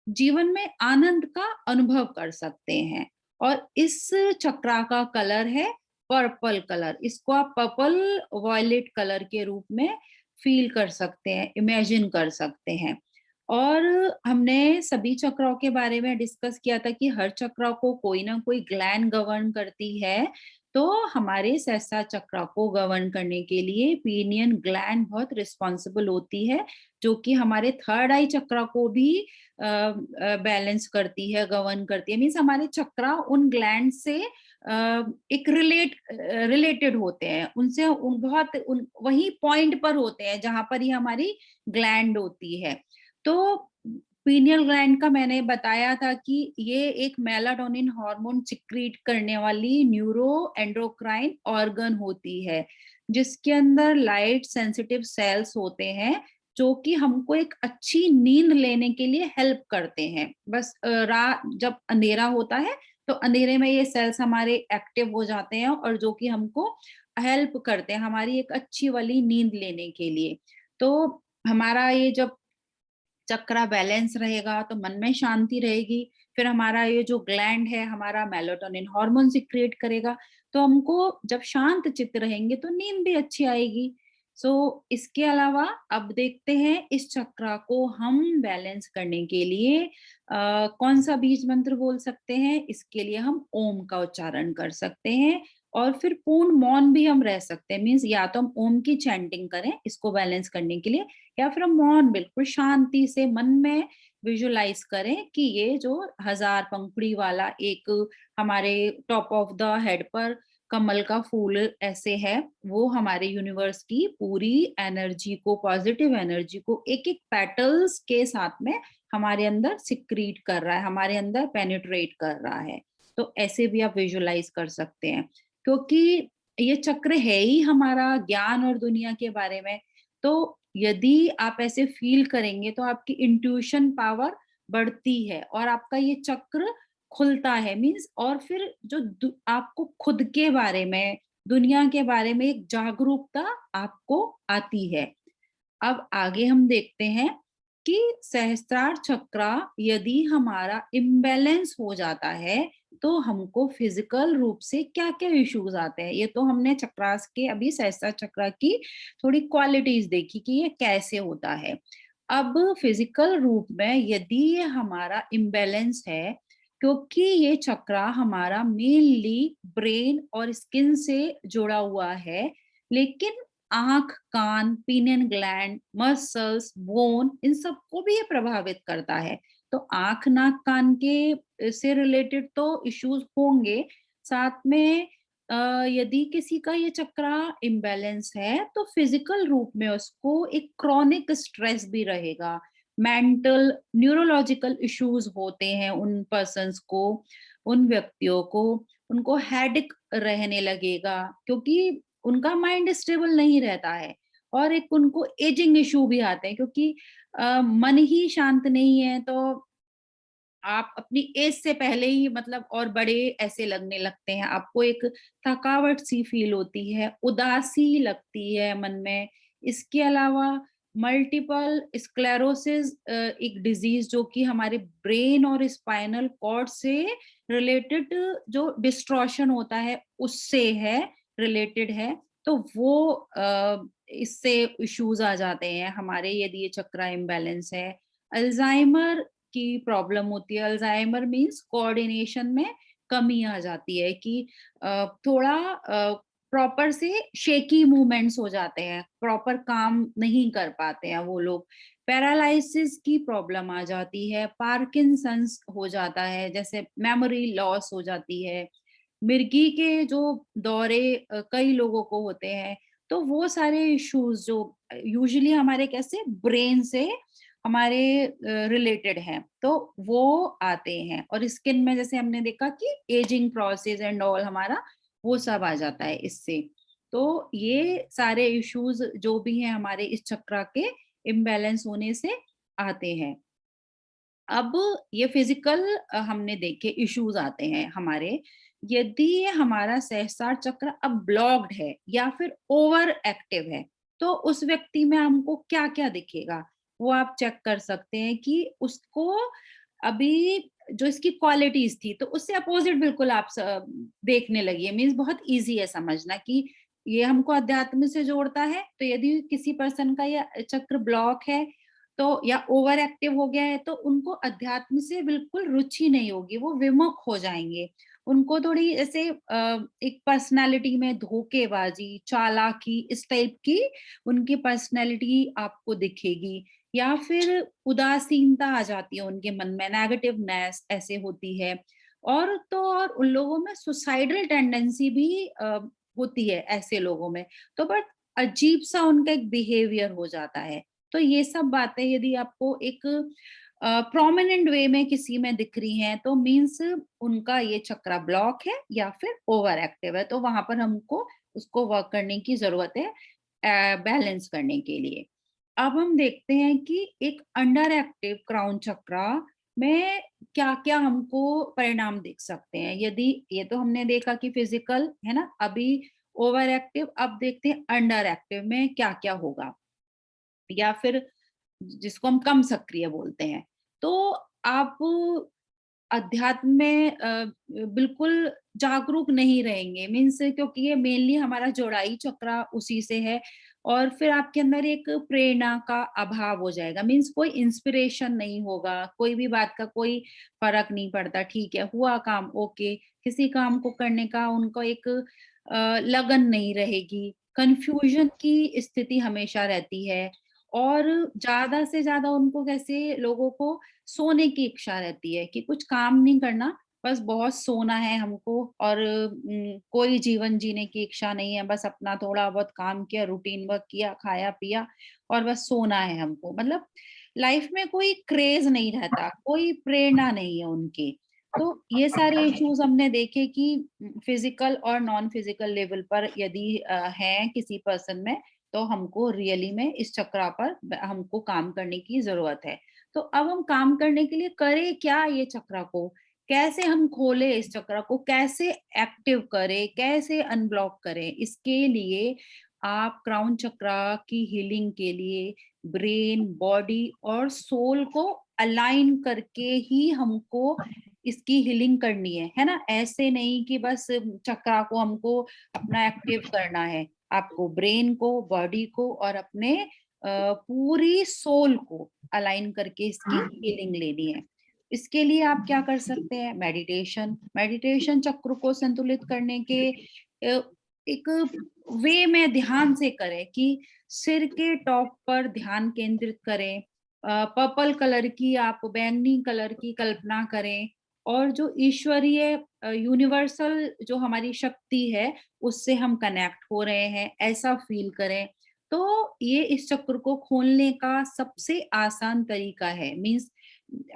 जीवन में आनंद का अनुभव कर सकते हैं। और इस चक्रा का कलर है पर्पल कलर। इसको आप पर्पल वॉयलेट कलर के रूप में फील कर सकते हैं, इमेजिन कर सकते हैं। और हमने सभी चक्रों के बारे में डिस्कस किया था कि हर चक्र को कोई ना कोई ग्लैंड गवर्न करती है। तो हमारे सहस्त्र चक्र को गवर्न करने के लिए पीनियन ग्लैंड बहुत रिस्पॉन्सिबल होती है, जो कि हमारे थर्ड आई चक्र को भी बैलेंस करती है, गवर्न करती है। मीन्स हमारे चक्र उन ग्लैंड से एक रिलेटेड होते हैं, उनसे बहुत वही पॉइंट पर होते हैं जहां पर ही हमारी ग्लैंड होती है। तो पीनियल ग्लैंड का मैंने बताया था कि ये एक मेलाटोनिन हार्मोन सिक्रीट करने वाली न्यूरो एंडोक्राइन ऑर्गन होती है, जिसके अंदर लाइट सेंसिटिव सेल्स होते हैं, जो कि हमको एक अच्छी नींद लेने के लिए हेल्प करते हैं। बस रात जब अंधेरा होता है, तो अंधेरे में ये सेल्स हमारे एक्टिव हो जाते हैं और जो कि हमको हेल्प करते हैं हमारी एक अच्छी वाली नींद लेने के लिए। तो हमारा ये जब चक्रा बैलेंस रहेगा, तो मन में शांति रहेगी। फिर हमारा ये जो ग्लैंड है हमारा मेलाटोनिन हार्मोन सिक्रिएट करेगा। तो हमको जब शांत चित्त रहेंगे तो नींद भी अच्छी आएगी। सो इसके अलावा अब देखते हैं इस चक्रा को हम बैलेंस करने के लिए कौन सा बीज मंत्र बोल सकते हैं। इसके लिए हम ओम का उच्चारण कर सकते हैं और फिर पूर्ण मौन भी हम रह सकते हैं। मीन्स या तो हम ओम की चैंटिंग करें इसको बैलेंस करने के लिए, या फिर हम मौन बिल्कुल शांति से मन में विजुलाइज करें कि ये जो हजार पंखुड़ी वाला एक हमारे टॉप ऑफ द हेड पर कमल का फूल ऐसे है, वो हमारे यूनिवर्स की पूरी एनर्जी को, पॉजिटिव एनर्जी को एक एक पेटल्स के साथ में हमारे अंदर सिक्रीट कर रहा है, हमारे अंदर पेनिट्रेट कर रहा है। तो ऐसे भी आप विजुलाइज कर सकते हैं, क्योंकि ये चक्र है ही हमारा ज्ञान और दुनिया के बारे में। तो यदि आप ऐसे फील करेंगे तो आपकी इंट्यूशन पावर बढ़ती है और आपका ये चक्र खुलता है। मीन्स और फिर जो आपको खुद के बारे में, दुनिया के बारे में एक जागरूकता आपको आती है। अब आगे हम देखते हैं कि सहस्त्रार चक्र यदि हमारा इम्बैलेंस हो जाता है तो हमको फिजिकल रूप से क्या-क्या इश्यूज आते हैं। ये तो हमने चक्रास के अभी सहस्त्रार चक्र की थोड़ी क्वालिटीज देखी कि ये कैसे होता है। अब फिजिकल रूप में यदि ये हमारा इम्बैलेंस है, क्योंकि ये चक्र हमारा मेनली ब्रेन और स्किन से जुड़ा हुआ है, लेकिन आँख, कान, पीनियन ग्लैंड, मसल्स, बोन इन सबको भी ये प्रभावित करता है। तो आँख, नाक, कान के से रिलेटेड तो इश्यूज होंगे, साथ में यदि किसी का ये चक्रा इम्बैलेंस है तो फिजिकल रूप में उसको एक क्रॉनिक स्ट्रेस भी रहेगा। मेंटल, न्यूरोलॉजिकल इश्यूज होते हैं उन पर्सन्स को, उन व्यक्तियों को, उनको हेडेक रहने लगेगा क्योंकि उनका माइंड स्टेबल नहीं रहता है। और एक उनको एजिंग इश्यू भी आते हैं क्योंकि मन ही शांत नहीं है तो आप अपनी एज से पहले ही मतलब और बड़े ऐसे लगने लगते हैं। आपको एक थकावट सी फील होती है, उदासी लगती है मन में। इसके अलावा मल्टीपल स्क्लेरोसिस एक डिजीज जो कि हमारे ब्रेन और स्पाइनल कॉर्ड से रिलेटेड जो डिस्ट्रॉशन होता है उससे है, रिलेटेड है। तो वो इससे इश्यूज आ जाते हैं हमारे यदि ये चक्रा इम्बैलेंस है। अल्जाइमर की प्रॉब्लम होती है। अल्जाइमर मीन्स कोऑर्डिनेशन में कमी आ जाती है कि थोड़ा प्रॉपर से शेकी मूवमेंट्स हो जाते हैं, प्रॉपर काम नहीं कर पाते हैं वो लोग। पैरालिसिस की प्रॉब्लम आ जाती है, पार्किंसंस हो जाता है, जैसे मेमोरी लॉस हो जाती है, मिर्गी के जो दौरे कई लोगों को होते हैं। तो वो सारे इश्यूज जो यूजुअली हमारे कैसे ब्रेन से हमारे रिलेटेड हैं तो वो आते हैं। और स्किन में जैसे हमने देखा कि एजिंग प्रोसेस एंड ऑल हमारा वो सब आ जाता है इससे। तो ये सारे इश्यूज जो भी हैं हमारे इस चक्र के इम्बैलेंस होने से आते हैं। अब ये फिजिकल हमने देखे इश्यूज आते हैं हमारे। यदि ये हमारा सहस्त्रार चक्र अब ब्लॉक्ड है या फिर ओवर एक्टिव है तो उस व्यक्ति में हमको क्या क्या दिखेगा वो आप चेक कर सकते हैं कि उसको अभी जो इसकी क्वालिटीज थी तो उससे अपोजिट बिल्कुल आप देखने लगी मीन्स बहुत इजी है समझना कि ये हमको अध्यात्म से जोड़ता है। तो यदि किसी पर्सन का ये चक्र ब्लॉक है तो या ओवर एक्टिव हो गया है तो उनको अध्यात्म से बिल्कुल रुचि नहीं होगी, वो विमुख हो जाएंगे। उनको थोड़ी ऐसे एक पर्सनालिटी में धोखेबाजी, चालाकी इस टाइप की उनकी पर्सनालिटी आपको दिखेगी। या फिर उदासीनता आ जाती है उनके मन में, नेगेटिवनेस ऐसे होती है। और तो और उन लोगों में सुसाइडल टेंडेंसी भी होती है ऐसे लोगों में। तो बट अजीब सा उनका एक बिहेवियर हो जाता है। तो ये सब बातें यदि आपको एक प्रोमिनेंट वे में किसी में दिख रही हैं तो मीन्स उनका ये चक्रा ब्लॉक है या फिर ओवर एक्टिव है। तो वहां पर हमको उसको वर्क करने की जरूरत है बैलेंस करने के लिए। अब हम देखते हैं कि एक अंडर एक्टिव क्राउन चक्रा में क्या क्या हमको परिणाम दिख सकते हैं। यदि ये तो हमने देखा कि फिजिकल है ना, अभी ओवर एक्टिव, अब देखते हैं अंडर एक्टिव में क्या क्या होगा या फिर जिसको हम कम सक्रिय बोलते हैं। तो आप अध्यात्म में बिल्कुल जागरूक नहीं रहेंगे मीन्स क्योंकि ये मेनली हमारा जोड़ाई चक्र उसी से है। और फिर आपके अंदर एक प्रेरणा का अभाव हो जाएगा मीन्स कोई इंस्पिरेशन नहीं होगा, कोई भी बात का कोई फर्क नहीं पड़ता, ठीक है हुआ काम ओके। किसी काम को करने का उनको एक लगन नहीं रहेगी, कंफ्यूजन की स्थिति हमेशा रहती है। और ज्यादा से ज्यादा उनको कैसे लोगों को सोने की इच्छा रहती है कि कुछ काम नहीं करना, बस बहुत सोना है हमको। और कोई जीवन जीने की इच्छा नहीं है, बस अपना थोड़ा बहुत काम किया, रूटीन वर्क किया, खाया पिया और बस सोना है हमको। मतलब लाइफ में कोई क्रेज नहीं रहता, कोई प्रेरणा नहीं है उनकी। तो ये सारे इश्यूज हमने देखे कि फिजिकल और नॉन फिजिकल लेवल पर यदि हैं किसी पर्सन में तो हमको रियली में इस चक्रा पर हमको काम करने की जरूरत है। तो अब हम काम करने के लिए करें क्या ये चक्रा को? कैसे हम खोले इस चक्र को, कैसे एक्टिव करें, कैसे अनब्लॉक करें, इसके लिए आप क्राउन चक्र की हीलिंग के लिए ब्रेन, बॉडी और सोल को अलाइन करके ही हमको इसकी हीलिंग करनी है ना? ऐसे नहीं कि बस चक्रा को हमको अपना एक्टिव करना है। आपको ब्रेन को, बॉडी को और अपने पूरी सोल को अलाइन करके इसकी हीलिंग लेनी है। इसके लिए आप क्या कर सकते हैं? मेडिटेशन। मेडिटेशन चक्र को संतुलित करने के एक वे में ध्यान से करें कि सिर के टॉप पर ध्यान केंद्रित करें। पर्पल कलर की, आप बैंगनी कलर की कल्पना करें और जो ईश्वरीय यूनिवर्सल जो हमारी शक्ति है उससे हम कनेक्ट हो रहे हैं, ऐसा फील करें। तो ये इस चक्र को खोलने का सबसे आसान तरीका है। मीन्स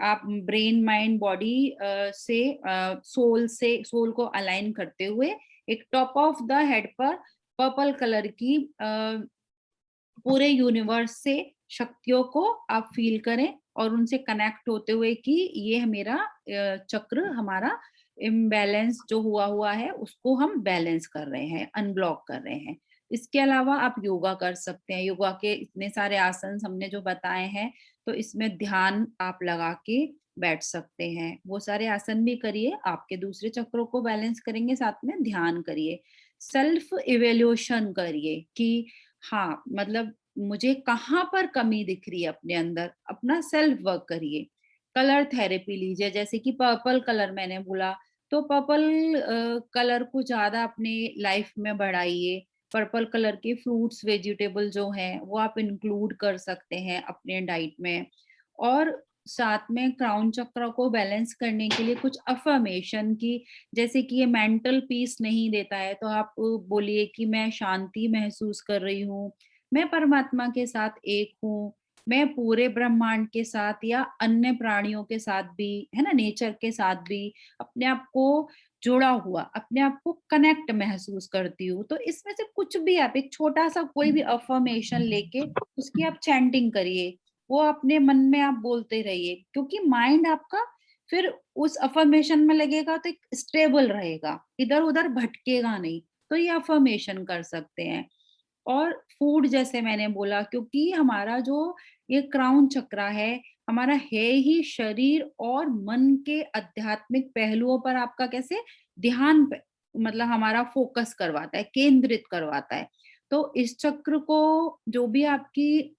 आप ब्रेन, माइंड, बॉडी से सोल को अलाइन करते हुए एक टॉप ऑफ द हेड पर पर्पल कलर की पूरे यूनिवर्स से शक्तियों को आप फील करें और उनसे कनेक्ट होते हुए कि ये मेरा चक्र, हमारा इम्बैलेंस जो हुआ है उसको हम बैलेंस कर रहे हैं, अनब्लॉक कर रहे हैं। इसके अलावा आप योगा कर सकते हैं। योगा के इतने सारे आसन हमने जो बताए हैं, तो इसमें ध्यान आप लगा के बैठ सकते हैं। वो सारे आसन भी करिए, आपके दूसरे चक्रों को बैलेंस करेंगे, साथ में ध्यान करिए। सेल्फ इवेल्यूशन करिए कि हाँ, मतलब मुझे कहाँ पर कमी दिख रही है अपने अंदर, अपना सेल्फ वर्क करिए। कलर थेरेपी लीजिए, जैसे कि पर्पल कलर मैंने बोला, तो पर्पल कलर को ज़्यादा अपने लाइफ में बढ़ाइए। पर्पल कलर के फ्रूट्स, वेजिटेबल जो हैं, वो आप इंक्लूड कर सकते हैं अपने डाइट में। और साथ में क्राउन चक्र को बैलेंस करने के लिए कुछ अफ़र्मेशन की, जैसे कि ये मेंटल पीस नहीं देता है, तो आप बोलिए कि मैं शांति महसूस कर रही हूँ, मैं परमात्मा के साथ एक हूँ, मैं पूरे ब्रह्मांड के साथ या अन्य प्राणियों के साथ भी, है ना, नेचर के साथ भी अपने आप को जुड़ा हुआ, अपने आप को कनेक्ट महसूस करती हूँ। तो इसमें से कुछ भी आप एक छोटा-सा कोई भी अफ़र्मेशन लेके उसकी आप चैंटिंग करिए। वो अपने मन में आप बोलते रहिए, क्योंकि माइंड आपका फिर उस अफ़र्मेशन में लगेगा तो एक स्टेबल रहेगा, इधर-उधर भटकेगा नहीं। तो ये अफ़र्मेशन कर सकते हैं। और फूड, जैसे मैंने बोला, क्योंकि हमारा जो ये क्राउन चक्रा है, हमारा है ही शरीर और मन के आध्यात्मिक पहलुओं पर आपका कैसे ध्यान मतलब हमारा फोकस करवाता है, केंद्रित करवाता है। तो इस चक्र को जो भी आपकी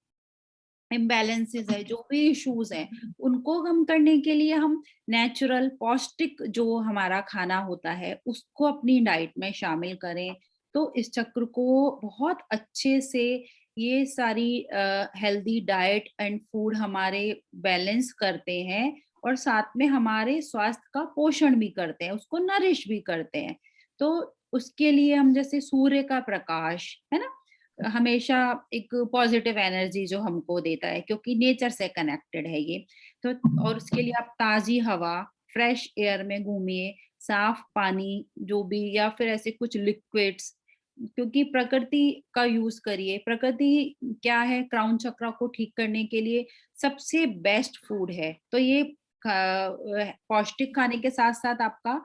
इम्बैलेंसेस है, जो भी इश्यूज हैं, उनको कम करने के लिए हम नेचुरल पौष्टिक जो हमारा खाना होता है उसको अपनी डाइट में शामिल करें। तो इस चक्र को बहुत अच्छे से ये सारी हेल्दी डाइट एंड फूड हमारे बैलेंस करते हैं और साथ में हमारे स्वास्थ्य का पोषण भी करते हैं, उसको नरिश भी करते हैं। तो उसके लिए हम जैसे सूर्य का प्रकाश, है ना, हमेशा एक पॉजिटिव एनर्जी जो हमको देता है, क्योंकि नेचर से कनेक्टेड है ये। तो और उसके लिए आप ताज़ी हवा, फ्रेश एयर में घूमिए, साफ पानी जो भी, या फिर ऐसे कुछ लिक्विड्स, क्योंकि प्रकृति का यूज़ करिए। प्रकृति क्या है, क्राउन चक्र को ठीक करने के लिए सबसे बेस्ट फूड है। तो ये पौष्टिक खाने के साथ-साथ आपका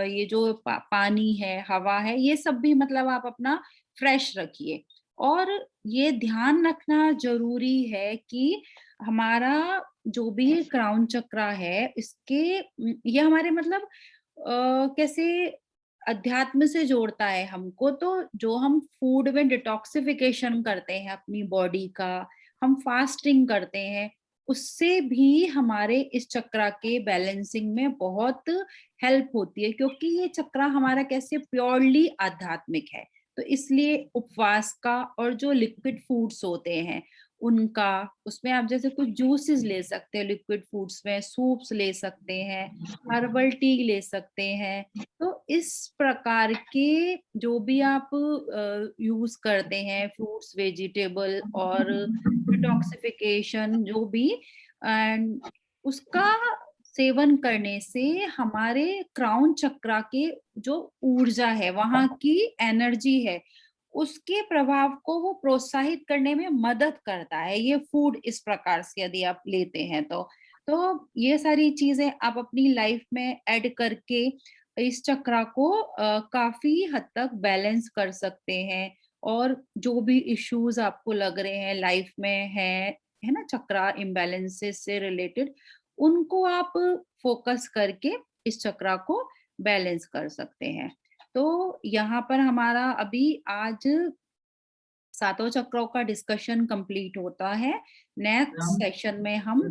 ये जो पानी है, हवा है, ये सब भी मतलब आप अपना फ्रेश रखिए। और ये ध्यान रखना ज़रूरी है कि हमारा जो भी ये क्राउन चक्रा है, इसके ये हमारे मतलब कैसे अध्यात्म से जोड़ता है हमको। तो जो हम फूड में डिटॉक्सिफिकेशन करते हैं अपनी बॉडी का, हम फास्टिंग करते हैं, उससे भी हमारे इस चक्रा के बैलेंसिंग में बहुत हेल्प होती है, क्योंकि ये चक्रा हमारा कैसे प्योरली आध्यात्मिक है। तो इसलिए उपवास का और जो लिक्विड फूड्स होते हैं उनका, उसमें आप जैसे कुछ जूसेस ले सकते हैं, लिक्विड फूड्स में सूप्स ले सकते हैं, हर्बल टी ले सकते हैं। तो इस प्रकार के जो भी आप यूज करते हैं, फ्रूट्स, वेजिटेबल और डिटॉक्सिफिकेशन जो भी, एंड उसका सेवन करने से हमारे क्राउन चक्रा के जो ऊर्जा है, वहाँ की एनर्जी है, उसके प्रभाव को वो प्रोत्साहित करने में मदद करता है, ये फूड इस प्रकार से यदि आप लेते हैं तो। तो ये सारी चीजें आप अपनी लाइफ में ऐड करके इस चक्रा को काफी हद तक बैलेंस कर सकते हैं। और जो भी इश्यूज आपको लग रहे हैं लाइफ में है ना, चक्रा इम्बैलेंसेस से रिलेटेड, उनको आप फोकस करके इस चक्रा को बैलेंस कर सकते हैं। तो यहाँ पर हमारा अभी आज सातों चक्रों का डिस्कशन कंप्लीट होता है। नेक्स्ट सेशन में हम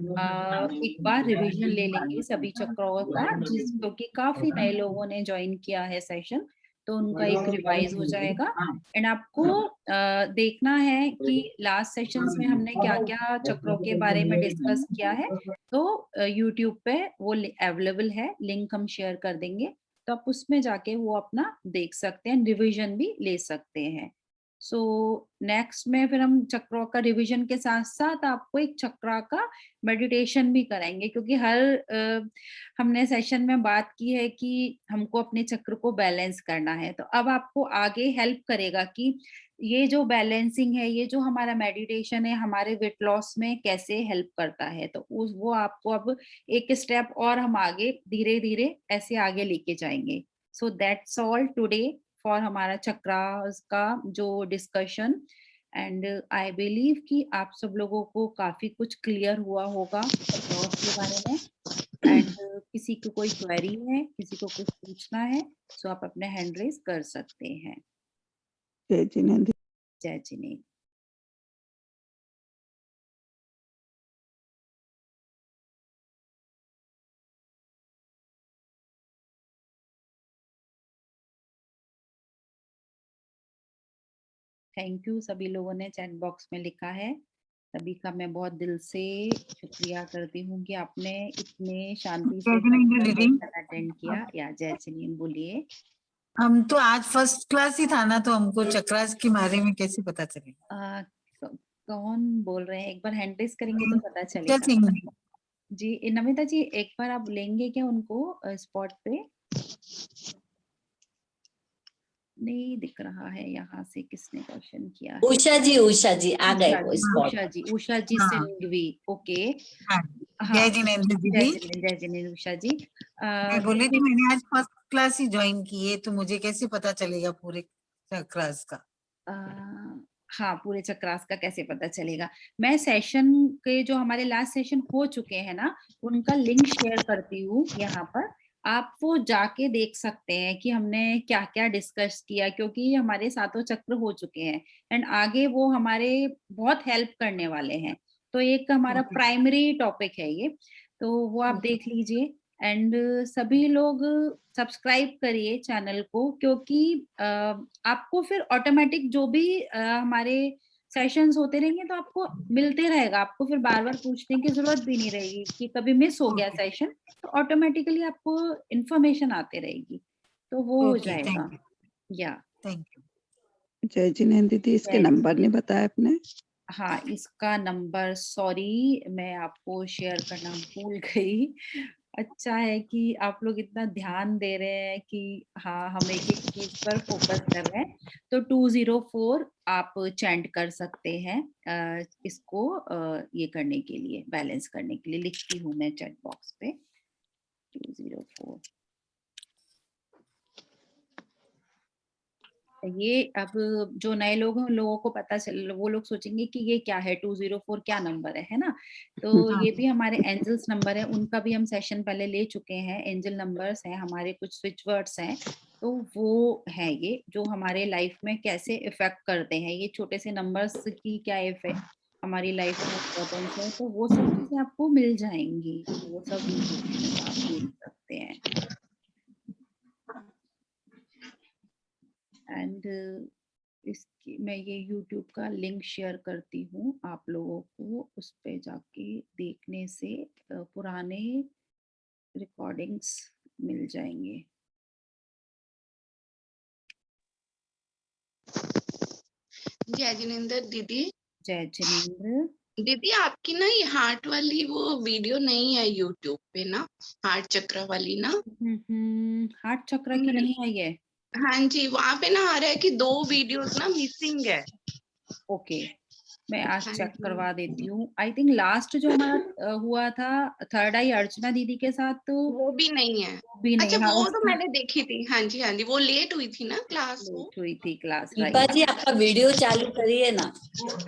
एक बार रिवीजन ले लेंगे सभी चक्रों का, जिस क्योंकि काफी नए लोगों ने ज्वाइन किया है सेशन, तो उनका एक रिवाइज हो जाएगा। एंड आपको देखना है कि लास्ट सेशंस में हमने क्या क्या चक्रों के बारे में डिस्कस किया है। तो यूट्यूब पे वो अवेलेबल है, लिंक हम शेयर कर देंगे, तो आप उसमें जाके वो अपना देख सकते हैं, रिविजन भी ले सकते हैं। सो नेक्स्ट में फिर हम चक्रों का रिवीजन के साथ साथ आपको एक चक्रा का मेडिटेशन भी कराएंगे, क्योंकि हमने सेशन में बात की है कि हमको अपने चक्र को बैलेंस करना है। तो अब आपको आगे हेल्प करेगा कि ये जो बैलेंसिंग है, ये जो हमारा मेडिटेशन है, हमारे वेट लॉस में कैसे हेल्प करता है। तो वो आपको अब एक स्टेप और हम आगे धीरे धीरे ऐसे आगे लेके जाएंगे। So that's all today for हमारा चक्रास का जो डिस्कशन। एंड आई बिलीव कि आप सब लोगों को काफी कुछ क्लियर हुआ होगा चक्रास के बारे में। एंड किसी को कोई क्वेरी है, किसी को कुछ पूछना है, सो आप अपने हैंड रेज कर सकते हैं। जय जिनेंद्र। जय जिनेंद्र। थैंक यू, सभी लोगों ने चैट बॉक्स में लिखा है, सभी का मैं बहुत दिल से शुक्रिया करती हूँ कि आपने इतने शांति से अटेंड किया। या जय जिनेंद्र, बोलिए। हम तो आज फर्स्ट क्लास ही था ना, तो हमको चक्रास के बारे में कैसे पता चलेगा? कौन बोल रहे हैं? एक बार हैंड रेज करेंगे तो पता चलेगा। जी नमिता जी, एक बार आप लेंगे क्या उनको स्पॉट पे? नहीं दिख रहा है यहाँ से किसने क्वेश्चन किया है। उषा जी आ गए वो स्पॉट। उषा जी सिंघवी। ओके। जय जिनेंद्र दीदी। जय जिनेंद्र उषा जी। बोले कि मैंने आज फर्स्ट क्लास ही ज्वाइन की है, तो मुझे कैसे पता चलेगा पूरे चक्रास का? हाँ, पूरे चक्रास का कैसे पता चलेगा? मैं सेशन के जो हमारे लास्ट सेशन हो चुके हैं ना, उनका लिंक शेयर करती हूँ यहाँ पर। आप वो जाके देख सकते हैं कि हमने क्या क्या डिस्कस किया, क्योंकि हमारे सातों चक्र हो चुके हैं एंड आगे वो हमारे बहुत हेल्प करने वाले हैं। तो एक हमारा प्राइमरी टॉपिक है ये, तो वो आप देख लीजिए। एंड सभी लोग सब्सक्राइब करिए चैनल को, क्योंकि आपको फिर ऑटोमेटिक जो भी हमारे सेशंस होते रहेंगे तो आपको मिलते रहेगा। आपको फिर बार बार पूछने की जरूरत भी नहीं रहेगी कि कभी मिस हो गया सेशन, तो ऑटोमेटिकली आपको इंफॉर्मेशन आते रहेगी, तो वो हो जाएगा। या थैंक यू। जय जिनेंद्र दीदी, इसके नंबर नहीं बताया आपने? हाँ, इसका नंबर सॉरी मैं आपको शेयर करना भूल गई। अच्छा है कि आप लोग इतना ध्यान दे रहे हैं कि हाँ, हम एक एक चीज पर फोकस कर रहे हैं। तो 204 आप चैंट कर सकते हैं इसको ये करने के लिए, बैलेंस करने के लिए। लिखती हूँ मैं चैट बॉक्स पे 204। ये अब जो नए लोग हैं उन लोगों को पता चल, वो लोग सोचेंगे कि ये क्या है, 204 क्या नंबर है ना। तो ये भी हमारे एंजल्स नंबर है, उनका भी हम सेशन पहले ले चुके हैं। एंजल नंबर्स हैं हमारे, कुछ स्विच वर्ड्स हैं, तो वो है ये जो हमारे लाइफ में कैसे इफेक्ट करते हैं। ये छोटे से नंबर्स की क्या इफेक्ट हमारी लाइफ में इम्पोर्टेंस है, तो वो सब चीजें आपको मिल जाएंगी, वो सब आप देख सकते हैं। एंड इसकी मैं ये YouTube का लिंक शेयर करती हूँ आप लोगों को, उस पे जाके देखने से पुराने रिकॉर्डिंग्स मिल जाएंगे। जय जिनेंद्र दीदी। जय जिनेंद्र दीदी, आपकी ना ये हार्ट वाली वो वीडियो नहीं है यूट्यूब पे ना, हार्ट चक्र वाली ना। हार्ट चक्र की नहीं है ये? हाँ जी, वहां पे ना आ रहा है कि 2 वीडियोस ना मिसिंग है। ओके, मैं आज हाँ चेक जी। करवा देती हूँ। आई थिंक लास्ट जो हमारा हुआ था थर्ड आई अर्चना दीदी के साथ, तो वो भी नहीं है। वो भी अच्छा, नहीं, हाँ वो तो उसकी मैंने देखी थी। हाँ जी, हाँ जी, वो लेट हुई थी ना क्लास वो। लेट हुई थी क्लास, शिल्पा राइट। जी आपका वीडियो चालू करिए ना।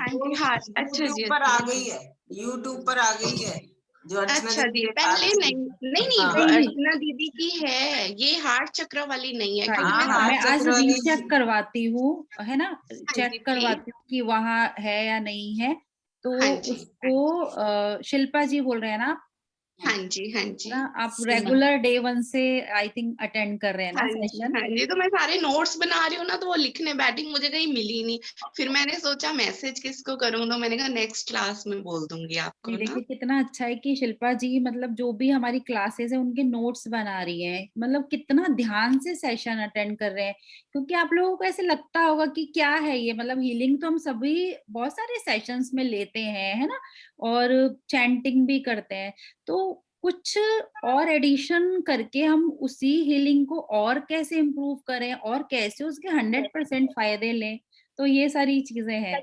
हाँ जी, हाँ। अच्छा जी, यूट्यूब पर अच्छा आ जी। गई है, यूट्यूब पर आ गई है जो अर्चना अच्छा दीदी जी, के पहले साथ थी। नहीं नहीं नहीं, वो हाँ नहीं, अर्चना दीदी की है, ये हार्ट चक्र वाली नहीं है, क्योंकि राइट, मैं हाँ हाँ मैं हार्ट आज चक्र वाली रीचेक करवाती हूँ, है ना, हाँ चेक जी, प्लीज। करवाती हूँ कि वहाँ है या नहीं है। तो हाँ जी, हाँ उसको शिल्पा जी बोल रहे हैं ना, हाँ जी, हाँ जी। ना आप सीमा रेगुलर डे 1 से आई थिंक अटेंड कर रहे हैं ना हाँ जी, सेशन। हाँ जी, तो मैं सारे नोट्स बना रही हूँ ना, तो वो लिखने बैठी, मुझे कहीं मिली नहीं। फिर मैंने सोचा मैसेज किसको करूँ, तो मैंने कहा नेक्स्ट क्लास में बोल दूंगी आपको नहीं, ना। देखिए कितना अच्छा है कि शिल्पा जी मतलब जो भी हमारी क्लासेस है उनके नोट्स बना रही हैं, मतलब कितना ध्यान से सेशन अटेंड कर रहे हैं। क्योंकि आप लोगों को ऐसे लगता होगा कि क्या है ये, मतलब हीलिंग तो हम सभी बहुत सारे सेशंस में लेते हैं, है ना, और चैंटिंग भी करते हैं। तो कुछ और एडिशन करके हम उसी हीलिंग को और कैसे इम्प्रूव करें और कैसे उसके 100% फायदे लें, तो ये सारी चीजें हैं।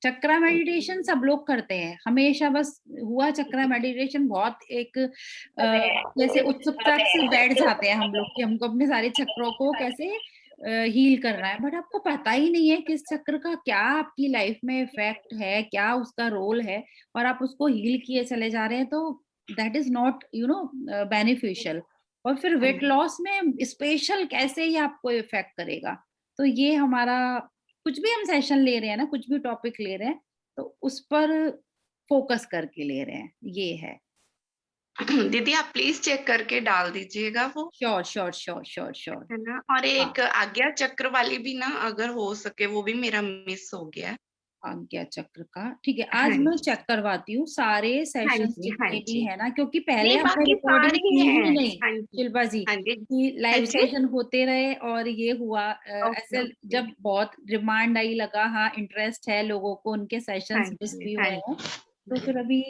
चक्रा मेडिटेशन सब लोग करते हैं हमेशा, बस हुआ चक्रा मेडिटेशन बहुत एक जैसे उत्सुकता से बैठ जाते हैं हम लोग कि हमको अपने सारे चक्रों को कैसे हील करना है, बट आपको पता ही नहीं है किस चक्र का क्या आपकी लाइफ में इफेक्ट है, क्या उसका रोल है, और आप उसको हील किए चले जा रहे हैं, तो दैट इज नॉट बेनिफिशियल। और फिर हाँ वेट जी, लॉस में स्पेशल कैसे ही आपको इफेक्ट करेगा। तो ये हमारा कुछ भी हम सेशन ले रहे हैं ना, कुछ भी टॉपिक ले रहे हैं, तो उस पर फोकस करके ले रहे हैं, ये है। दीदी आप प्लीज चेक करके डाल दीजिएगा वो, sure sure sure sure sure. है ना। और हाँ, एक आज्ञा चक्र वाली भी ना, अगर हो सके, वो भी मेरा मिस हो गया है। आज्ञा चक्र का ठीक है, हाँ आज मैं जी, चेक करवाती हूँ सारे हाँ सेशंस जी, हाँ जितने भी जी। है ना, क्योंकि पहले नहीं, हमने बाकी रिकॉर्डिंग सारी की ही हैं। नहीं हाँ जी, शिल्पा जी, हाँ जी, कि हाँ लाइव जी। सेशन होते रहे और ये हुआ ओके, ऐसे ओके। जब बहुत डिमांड आई, लगा हाँ इंटरेस्ट है लोगों को, उनके हाँ सेशंस मिस जी, भी हाँ हुए हैं, जी। तो फिर अभी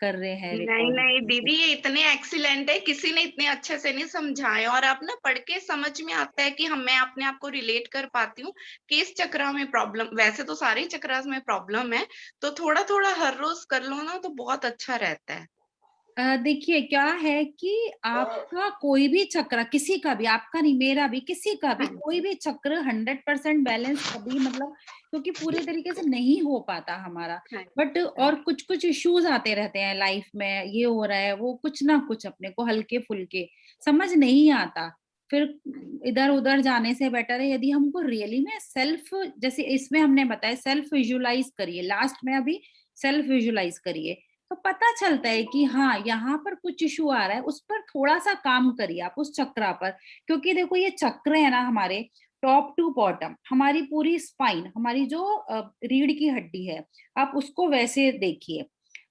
कर रहे हैं नहीं, नहीं रिकॉर्डिंग। दीदी, ये इतने एक्सीलेंट है, किसी ने इतने अच्छे से नहीं समझाया। और अब ना पढ़ के समझ में आता है कि मैं अपने आप को रिलेट कर पाती हूँ कि इस चक्र में प्रॉब्लम, वैसे तो सारे चक्रास में प्रॉब्लम है, तो थोड़ा-थोड़ा हर रोज कर लो ना, तो बहुत अच्छा रहता है। देखिए क्या है कि आपका कोई भी चक्र, किसी का भी, आपका नहीं मेरा भी, किसी का भी हाँ कोई जी, भी चक्र 100% बैलेंस कभी मतलब, क्योंकि पूरे तरीके से नहीं हो पाता हमारा। हाँ बट जी, हाँ और जी। कुछ कुछ इश्यूज आते रहते हैं लाइफ में, ये हो रहा है वो कुछ ना कुछ अपने को हल्के फुल्के समझ नहीं आता। फिर इधर उधर जाने से बेटर है यदि हमको रियली में सेल्फ, जैसे इसमें हमने बताया सेल्फ विजुलाइज करिए, लास्ट में अभी सेल्फ विजुलाइज करिए, तो पता चलता है कि हाँ यहाँ पर कुछ इशू आ रहा है, उस पर थोड़ा सा काम करिए आप उस चक्रा पर। क्योंकि देखो ये चक्र है ना हमारे, टॉप टू बॉटम हमारी पूरी स्पाइन, हमारी जो रीढ़ की हड्डी है, आप उसको वैसे देखिए।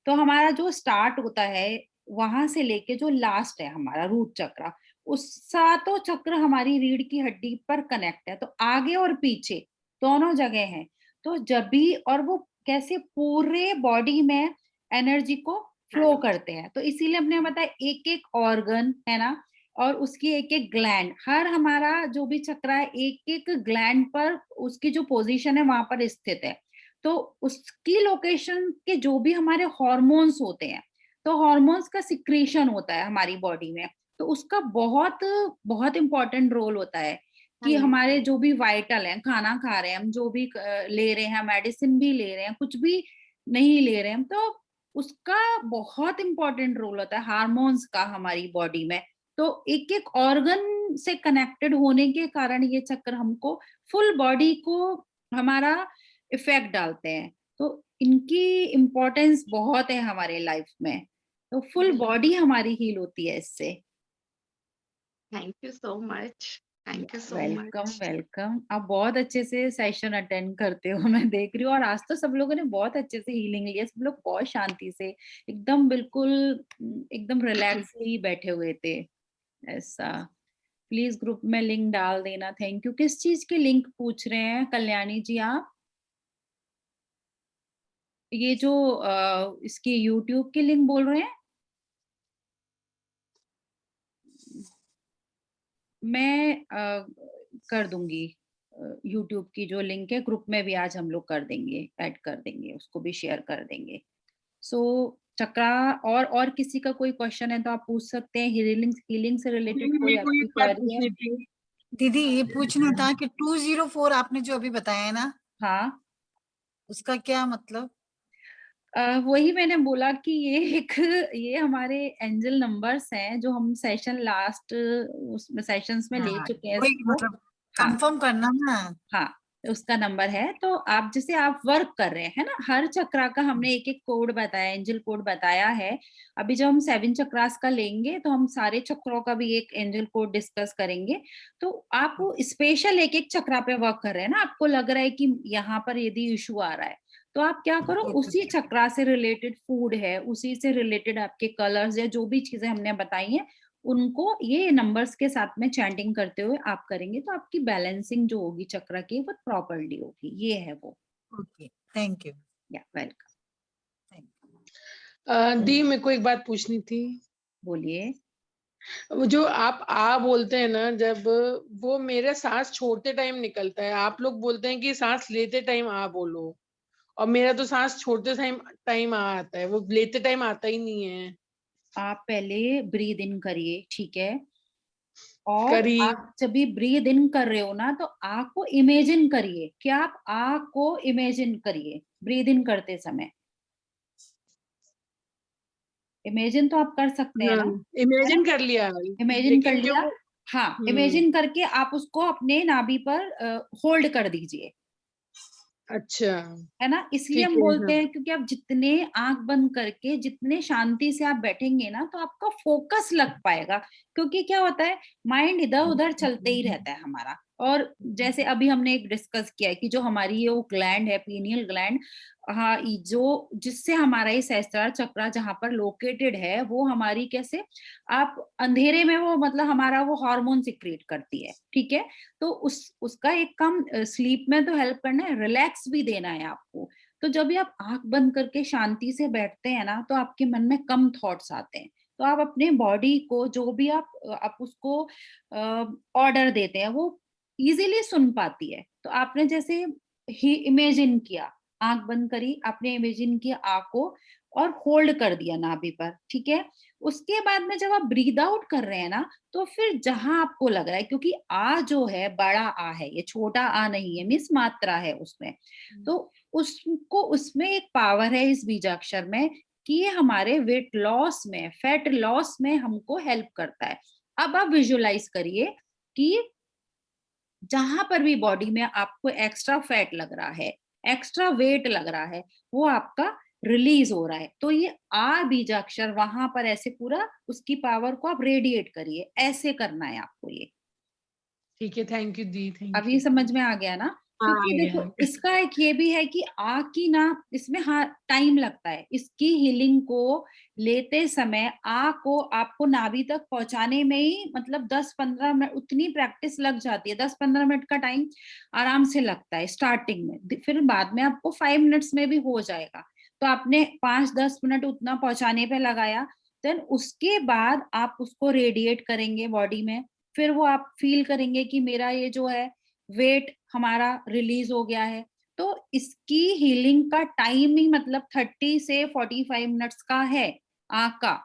तो हमारा जो स्टार्ट होता है वहां से लेके जो लास्ट है हमारा रूट चक्र, उस सातों चक्र हमारी रीढ़ की हड्डी पर कनेक्ट है, तो आगे और पीछे दोनों जगह हैं। तो जब भी, और वो कैसे पूरे बॉडी में एनर्जी को हाँ फ्लो जी, करते हैं, तो इसीलिए हमने बताया एक एक ऑर्गन है ना, और उसकी एक एक ग्लैंड, हर हमारा जो भी चक्र है एक एक ग्लैंड पर उसकी जो पोजीशन है वहां पर स्थित है। तो उसकी लोकेशन के जो भी हमारे हॉर्मोन्स होते हैं, तो हॉर्मोन्स का सिक्रीशन होता है हमारी बॉडी में, तो उसका बहुत बहुत इंपॉर्टेंट रोल होता है हाँ कि जी, हमारे जो भी वाइटल हैं, खाना खा रहे हैं हम, जो भी ले रहे हैं, मेडिसिन भी ले रहे हैं, कुछ भी नहीं ले रहे हैं, तो उसका बहुत इंपॉर्टेंट रोल होता है हार्मोन्स का हमारी बॉडी में। तो एक एक ऑर्गन से कनेक्टेड होने के कारण ये चक्र हमको फुल बॉडी को हमारा इफेक्ट डालते हैं। तो इनकी इम्पोर्टेंस बहुत है हमारे लाइफ में, तो फुल जी। बॉडी हमारी हील होती है इससे। Thank you so much, thank you so welcome much. Welcome, आप बहुत अच्छे से सेशन अटेंड करते हो मैं देख रही हूँ, और आज तो सब लोगों ने बहुत अच्छे से हीलिंग लिया, सब लोग बहुत शांति से एकदम बिल्कुल एकदम रिलैक्सली बैठे हुए थे ऐसा। प्लीज ग्रुप में लिंक डाल देना, थैंक यू। किस चीज की लिंक पूछ रहे हैं कल्याणी जी आप? ये जो इसकी यूट्यूब की लिंक बोल रहे हैं? मैं कर दूंगी, यूट्यूब की जो लिंक है ग्रुप में भी आज हम लोग कर देंगे, ऐड कर देंगे, उसको भी शेयर कर देंगे। सो चक्रा और किसी का कोई क्वेश्चन है तो आप पूछ सकते हैं। हीलिंग से रिलेटेड कोई मेरे को आपकी एक बात क्वेरी है? पूछनी थी। दीदी ये पूछना था कि 204 आपने जो अभी बताया है ना, हाँ, उसका क्या मतलब? वही मैंने बोला कि ये हमारे एंजल नंबर्स हैं जो हम सेशन लास्ट उसमें सेशंस में ले हाँ, चुके हैं वही इसको। मतलब हाँ कंफर्म करना ना। हाँ, उसका नंबर है। तो आप जैसे आप वर्क कर रहे हैं ना, हर चक्रा का हमने एक एक कोड बताया, एंजल कोड बताया है। अभी जब हम 7 चक्रास का लेंगे तो हम सारे चक्रों का भी एक एंजल कोड डिस्कस करेंगे। तो आप स्पेशल एक एक चक्रा पे वर्क कर रहे हैं ना, आपको लग रहा है कि यहाँ पर यदि इशू आ रहा है, तो आप क्या करो, उसी चक्रा से रिलेटेड फूड है, उसी से रिलेटेड आपके कलर्स या जो भी चीजें हमने बताई हैं, उनको ये नंबर्स के साथ में चैंटिंग करते हुए आप करेंगे तो आपकी बैलेंसिंग जो होगी चक्र की वो प्रॉपरली होगी। ये है वो। Okay, thank you. या वेलकम। दी मेरे को एक बात पूछनी थी। बोलिए। वो जो आप आ बोलते हैं ना, जब वो मेरे सांस छोड़ते टाइम निकलता है, आप लोग बोलते हैं कि सांस लेते टाइम आ बोलो, और मेरा तो सांस छोड़ते टाइम टाइम आ आता है, वो लेते टाइम आता ही नहीं है। आप पहले ब्रीद इन करिए, ठीक है? और करी आप जब भी ब्रीद इन कर रहे हो ना, तो आग को इमेजिन करिए कि आप आग को इमेजिन करिए ब्रीद इन करते समय। इमेजिन तो आप कर सकते हैं हाँ, ना, है ना? इमेजिन कर लिया, इमेजिन कर लेकिन जो लिया। हाँ, इमेजिन करके आप उसको अपने नाभि पर होल्ड कर दीजिए, अच्छा, है ना? इसलिए ठीक हम है, बोलते हाँ, हैं क्योंकि आप जितने आंख बंद करके जितने शांति से आप बैठेंगे ना, तो आपका फोकस लग पाएगा। क्योंकि क्या होता है, माइंड इधर उधर चलते ही रहता है हमारा। और जैसे अभी हमने एक डिस्कस किया है कि जो हमारी ये वो ग्लैंड है, पीनियल ग्लैंड, हाँ, जो जिससे हमारा ये सहस्त्रार चक्र जहाँ पर लोकेटेड है, वो हमारी कैसे, आप अंधेरे में वो मतलब हमारा वो हार्मोन सिक्रिएट करती है, ठीक है? तो उसका एक काम स्लीप में तो हेल्प करना है, रिलैक्स भी देना है आपको। तो जब भी आप आंख बंद करके शांति से बैठते हैं ना, तो आपके मन में कम थॉट्स आते हैं। तो आप अपने बॉडी को जो भी आप उसको ऑर्डर देते हैं, वो इजीली सुन पाती है। तो आपने जैसे ही इमेजिन किया, आंख बंद करी, आपने इमेजिन किया आंख को और होल्ड कर दिया नाभि पर, ठीक है? उसके बाद में जब आप ब्रीद आउट कर रहे हैं ना, तो फिर जहां आपको लग रहा है, क्योंकि आ जो है बड़ा आ है, ये छोटा आ नहीं है, मिस मात्रा है उसमें, तो उसको उसमें एक पावर है इस बीजाक्षर में कि ये हमारे वेट लॉस में, फैट लॉस में हमको हेल्प करता है। अब आप विजुअलाइज करिए कि जहां पर भी बॉडी में आपको एक्स्ट्रा फैट लग रहा है, एक्स्ट्रा वेट लग रहा है, वो आपका रिलीज हो रहा है। तो ये आ बीजाक्षर वहां पर ऐसे पूरा उसकी पावर को आप रेडिएट करिए, ऐसे करना है आपको ये। ठीक है, थैंक यू दी, थैंक अभी यू। समझ में आ गया ना? हाँ, क्योंकि आ देखो गया। इसका एक ये भी है कि आग की ना, इसमें हाँ टाइम लगता है, इसकी हीलिंग को लेते समय आग को आपको नाभि तक पहुंचाने में ही मतलब 10-15 मिनट उतनी प्रैक्टिस लग जाती है। 10-15 मिनट का टाइम आराम से लगता है स्टार्टिंग में, फिर बाद में आपको 5 मिनट्स में भी हो जाएगा। तो आपने 5-10 मिनट उतना पहुंचाने पे लगाया, देन उसके बाद आप उसको रेडिएट करेंगे बॉडी में। फिर वो आप फील करेंगे कि मेरा ये जो है वेट हमारा रिलीज हो गया है। तो इसकी हीलिंग का टाइम ही मतलब 30 से 45 मिनट्स का है आंख का।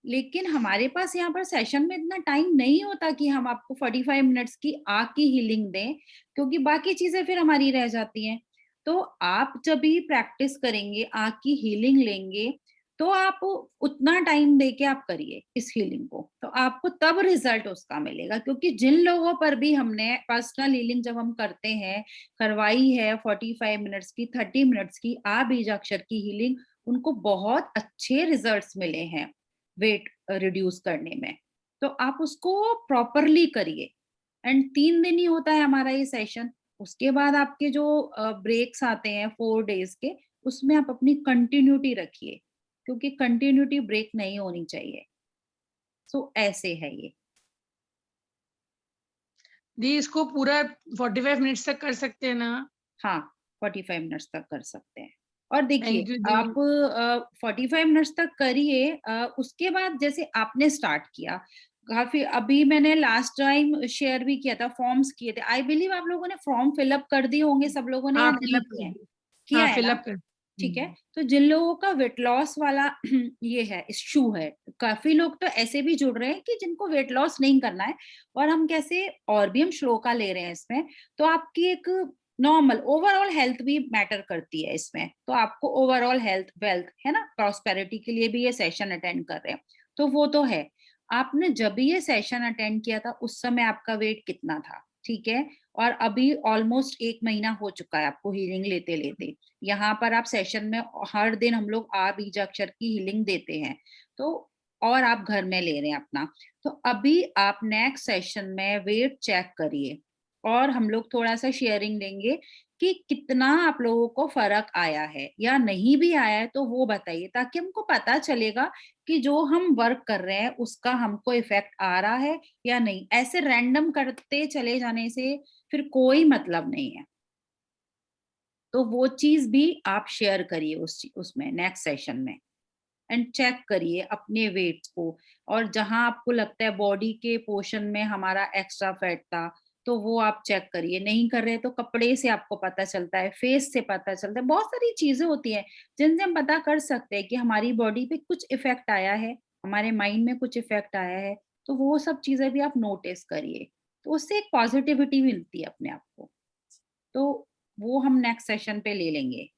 लेकिन हमारे पास यहाँ पर सेशन में इतना टाइम नहीं होता कि हम आपको 45 मिनट्स की आंख की हीलिंग दें, क्योंकि बाकी चीजें फिर हमारी रह जाती हैं। तो आप जब भी प्रैक्टिस करेंगे, आंख की हीलिंग लेंगे, तो आप उतना टाइम देके आप करिए इस हीलिंग को, तो आपको तब रिजल्ट उसका मिलेगा। क्योंकि जिन लोगों पर भी हमने पर्सनल हीलिंग जब हम करते हैं, करवाई है 45 मिनट्स की, 30 मिनट्स की आ बीजाक्षर की हीलिंग, उनको बहुत अच्छे रिजल्ट्स मिले हैं वेट रिड्यूस करने में। तो आप उसको प्रॉपरली करिए। एंड 3 दिन ही होता है हमारा ये सेशन। उसके बाद आपके जो ब्रेक्स आते हैं 4 डेज के, उसमें आप अपनी कंटिन्यूटी रखिए, क्योंकि कंटिन्यूटी ब्रेक नहीं होनी चाहिए। सो ऐसे है ये। दी इसको पूरा 45 मिनट्स तक कर सकते हैं ना? हाँ, 45 मिनट्स तक कर सकते हैं। और देखिए थैंक यू दी। आप 45 मिनट्स तक करिए, उसके बाद जैसे आपने स्टार्ट किया, काफी अभी मैंने लास्ट टाइम शेयर भी किया था, फॉर्म्स किए थे। आई बिलीव आप लोगों ने फॉर्म फिलअप कर दिए होंगे सब लोगों ने, हाँ या नहीं फिलअप किए हैं? कर, किया हाँ है ना? फिलअप कर। ठीक है, तो जिन लोगों का वेट लॉस वाला ये है, इश्यू है, काफी लोग तो ऐसे भी जुड़ रहे हैं कि जिनको वेट लॉस नहीं करना है, और हम कैसे, और भी हम श्लोका ले रहे हैं इसमें, तो आपकी एक नॉर्मल ओवरऑल हेल्थ भी मैटर करती है इसमें, तो आपको ओवरऑल हेल्थ, वेल्थ है ना, प्रॉस्पेरिटी के लिए भी ये सेशन अटेंड कर रहे हैं, तो वो तो है। आपने जब भी ये सेशन अटेंड किया था उस समय आपका वेट कितना था, ठीक है, और अभी ऑलमोस्ट 1 महीना हो चुका है आपको हीलिंग लेते लेते। यहाँ पर आप सेशन में हर दिन हम लोग आ बीज अक्षर की हीलिंग देते हैं, तो और आप घर में ले रहे हैं अपना, तो अभी आप नेक्स्ट सेशन में वेट चेक करिए, और हम लोग थोड़ा सा शेयरिंग लेंगे कि कितना आप लोगों को फर्क आया है, या नहीं भी आया है तो वो बताइए, ताकि हमको पता चलेगा कि जो हम वर्क कर रहे हैं उसका हमको इफेक्ट आ रहा है या नहीं। ऐसे रैंडम करते चले जाने से फिर कोई मतलब नहीं है। तो वो चीज भी आप शेयर करिए उसमें नेक्स्ट सेशन में, एंड चेक करिए अपने वेट्स को, और जहां आपको लगता है बॉडी के पोर्शन में हमारा एक्स्ट्रा फैट था तो वो आप चेक करिए। नहीं कर रहे तो कपड़े से आपको पता चलता है, फेस से पता चलता है, बहुत सारी चीजें होती हैं जिनसे हम पता कर सकते हैं कि हमारी बॉडी पे कुछ इफेक्ट आया है, हमारे माइंड में कुछ इफेक्ट आया है, तो वो सब चीजें भी आप नोटिस करिए, तो उससे एक पॉजिटिविटी मिलती है अपने आप को। तो वो हम नेक्स्ट सेशन पे ले लेंगे।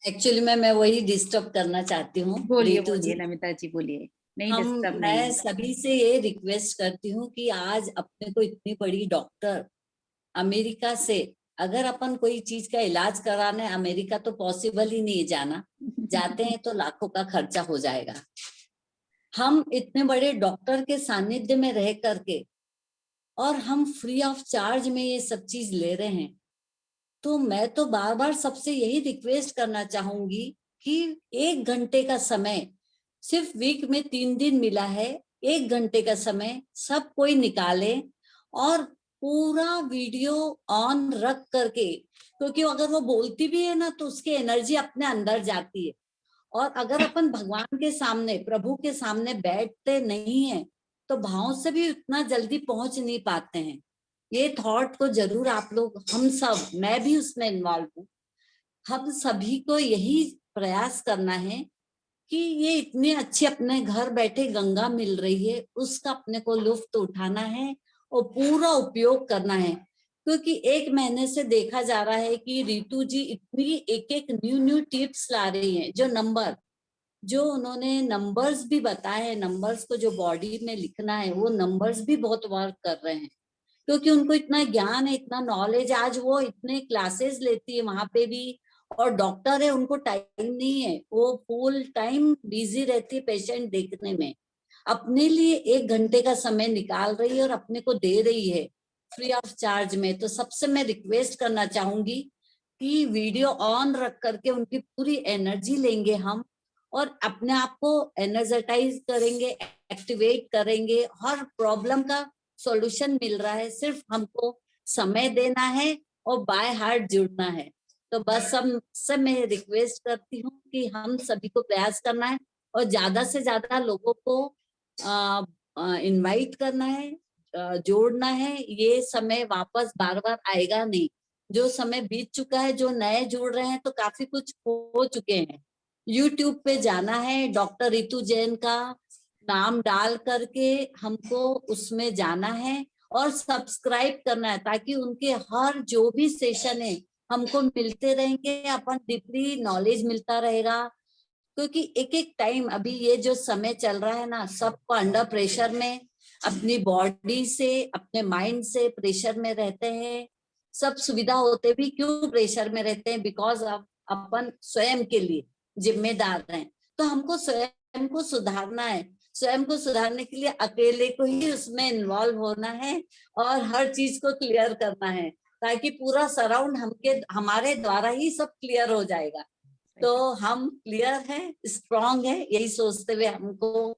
एक्चुअली मैं वही डिस्टर्ब करना चाहती हूँ बोलिए रितु बोलिए जी। नमिता जी, बोलिए। नहीं, डिस्टर्ब नहीं मैं है। सभी से ये रिक्वेस्ट करती हूँ कि आज अपने को इतनी बड़ी डॉक्टर अमेरिका से, अगर अपन कोई चीज का इलाज कराने अमेरिका तो पॉसिबल ही नहीं है जाना, जाते हैं तो लाखों का खर्चा हो जाएगा। हम इतने बड़े डॉक्टर के सानिध्य में रह करके और हम फ्री ऑफ चार्ज में ये सब चीज ले रहे हैं, तो मैं तो बार बार सबसे यही रिक्वेस्ट करना चाहूंगी कि 1 घंटे का समय, सिर्फ वीक में 3 दिन मिला है, 1 घंटे का समय सब कोई निकाले और पूरा वीडियो ऑन रख करके, क्योंकि अगर वो बोलती भी है ना तो उसकी एनर्जी अपने अंदर जाती है। और अगर अपन भगवान के सामने, प्रभु के सामने बैठते नहीं है तो भाव से भी उतना जल्दी पहुंच नहीं पाते हैं। ये थॉट को जरूर आप लोग, हम सब, मैं भी उसमें इन्वॉल्व हूँ, हम सभी को यही प्रयास करना है कि ये इतनी अच्छी अपने घर बैठे गंगा मिल रही है, उसका अपने को लुत्फ उठाना है और पूरा उपयोग करना है। क्योंकि 1 महीने से देखा जा रहा है कि रितु जी इतनी एक एक न्यू टिप्स ला रही हैं, जो उन्होंने नंबर्स भी बताए हैं, नंबर्स को जो बॉडी में लिखना है वो नंबर्स भी बहुत वर्क कर रहे हैं, क्योंकि उनको इतना ज्ञान है, इतना नॉलेज। आज वो इतने क्लासेस लेती है वहां पे भी, और डॉक्टर है, उनको टाइम नहीं है, वो फुल टाइम बिजी रहती है पेशेंट देखने में। अपने लिए 1 घंटे का समय निकाल रही है और अपने को दे रही है फ्री ऑफ चार्ज में। तो सबसे मैं रिक्वेस्ट करना चाहूंगी कि वीडियो ऑन रख करके उनकी पूरी एनर्जी लेंगे हम, और अपने आप को एनर्जेटाइज करेंगे, एक्टिवेट करेंगे। हर प्रॉब्लम का सॉल्यूशन मिल रहा है, सिर्फ हमको समय देना है और बाय हार्ट जुड़ना है। तो बस सब मैं रिक्वेस्ट करती हूँ कि हम सभी को प्रयास करना है और ज्यादा से ज्यादा लोगों को इनवाइट करना है, जोड़ना है। ये समय वापस बार बार आएगा नहीं, जो समय बीत चुका है, जो नए जुड़ रहे हैं तो काफी कुछ हो चुके हैं। YouTube पे जाना है, डॉक्टर रितु जैन का नाम डाल करके हमको उसमें जाना है और सब्सक्राइब करना है, ताकि उनके हर जो भी सेशन है हमको मिलते रहेंगे, अपन डीपली नॉलेज मिलता रहेगा। क्योंकि एक एक टाइम, अभी ये जो समय चल रहा है ना, सबको अंडर प्रेशर में, अपनी बॉडी से, अपने माइंड से प्रेशर में रहते हैं। सब सुविधा होते भी क्यों प्रेशर में रहते हैं? बिकॉज अपन स्वयं के लिए जिम्मेदार हैं। तो हमको स्वयं को सुधारना है। स्वयं को सुधारने के लिए अकेले को ही उसमें इन्वॉल्व होना है और हर चीज को क्लियर करना है, ताकि पूरा सराउंड हमारे द्वारा ही सब क्लियर हो जाएगा। तो हम क्लियर हैं, स्ट्रांग है, यही सोचते हुए हमको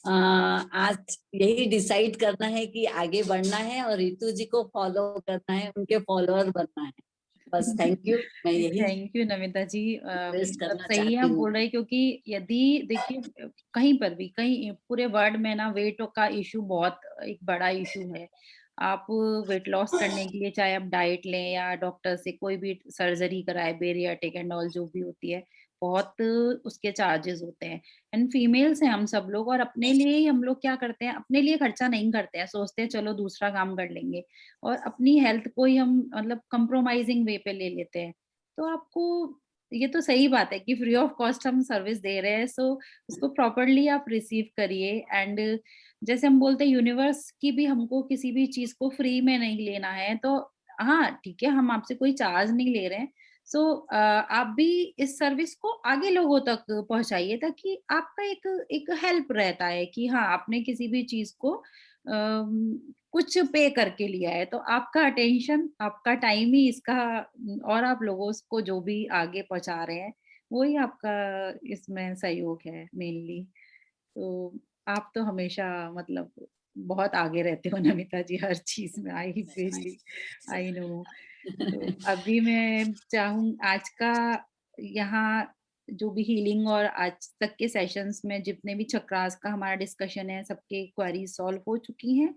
आज यही डिसाइड करना है कि आगे बढ़ना है और रितु जी को फॉलो करना है, उनके फॉलोअर बनना है। बस थैंक यू, मैं यही thank you Namita ji. Request मतलब करना सही है चाहती आप हूँ। बोल रहे हैं, क्योंकि यदि देखिए कहीं पर भी, कहीं पूरे वर्ल्ड में ना वेट का इशू बहुत एक बड़ा इशू है। आप वेट लॉस करने के लिए चाहे आप डाइट लें या डॉक्टर से कोई भी सर्जरी कराए, बेरियाट्रिक एंड ऑल जो भी होती है, बहुत उसके चार्जेस होते हैं। एंड फीमेल्स हैं हम सब लोग, और अपने लिए ही हम लोग क्या करते हैं, अपने लिए खर्चा नहीं करते हैं, सोचते हैं चलो दूसरा काम कर लेंगे, और अपनी हेल्थ को ही हम मतलब कंप्रोमाइजिंग वे पे ले लेते हैं। तो आपको ये तो सही बात है कि फ्री ऑफ कॉस्ट हम सर्विस दे रहे हैं, सो उसको प्रॉपरली आप रिसीव करिए। एंड जैसे हम बोलते हैं यूनिवर्स की भी हमको किसी भी चीज को फ्री में नहीं लेना है, तो हाँ ठीक है, हम आपसे कोई चार्ज नहीं ले रहे हैं। सो आप भी इस सर्विस को आगे लोगों तक पहुंचाइए, ताकि आपका एक एक हेल्प रहता है कि हाँ आपने किसी भी चीज को कुछ पे करके लिया है, तो आपका अटेंशन, आपका टाइम ही इसका, और आप लोगों को जो भी आगे पहुंचा रहे हैं, वही आपका इसमें सहयोग है मेनली। तो आप तो हमेशा मतलब बहुत आगे रहते हो नमिता जी, हर चीज में। I feel, I know. तो अभी मैं चाहूँ आज का यहाँ जो भी हीलिंग और आज तक के सेशंस में जितने भी चक्रास का हमारा डिस्कशन है, सबके क्वेरी सॉल्व हो चुकी हैं।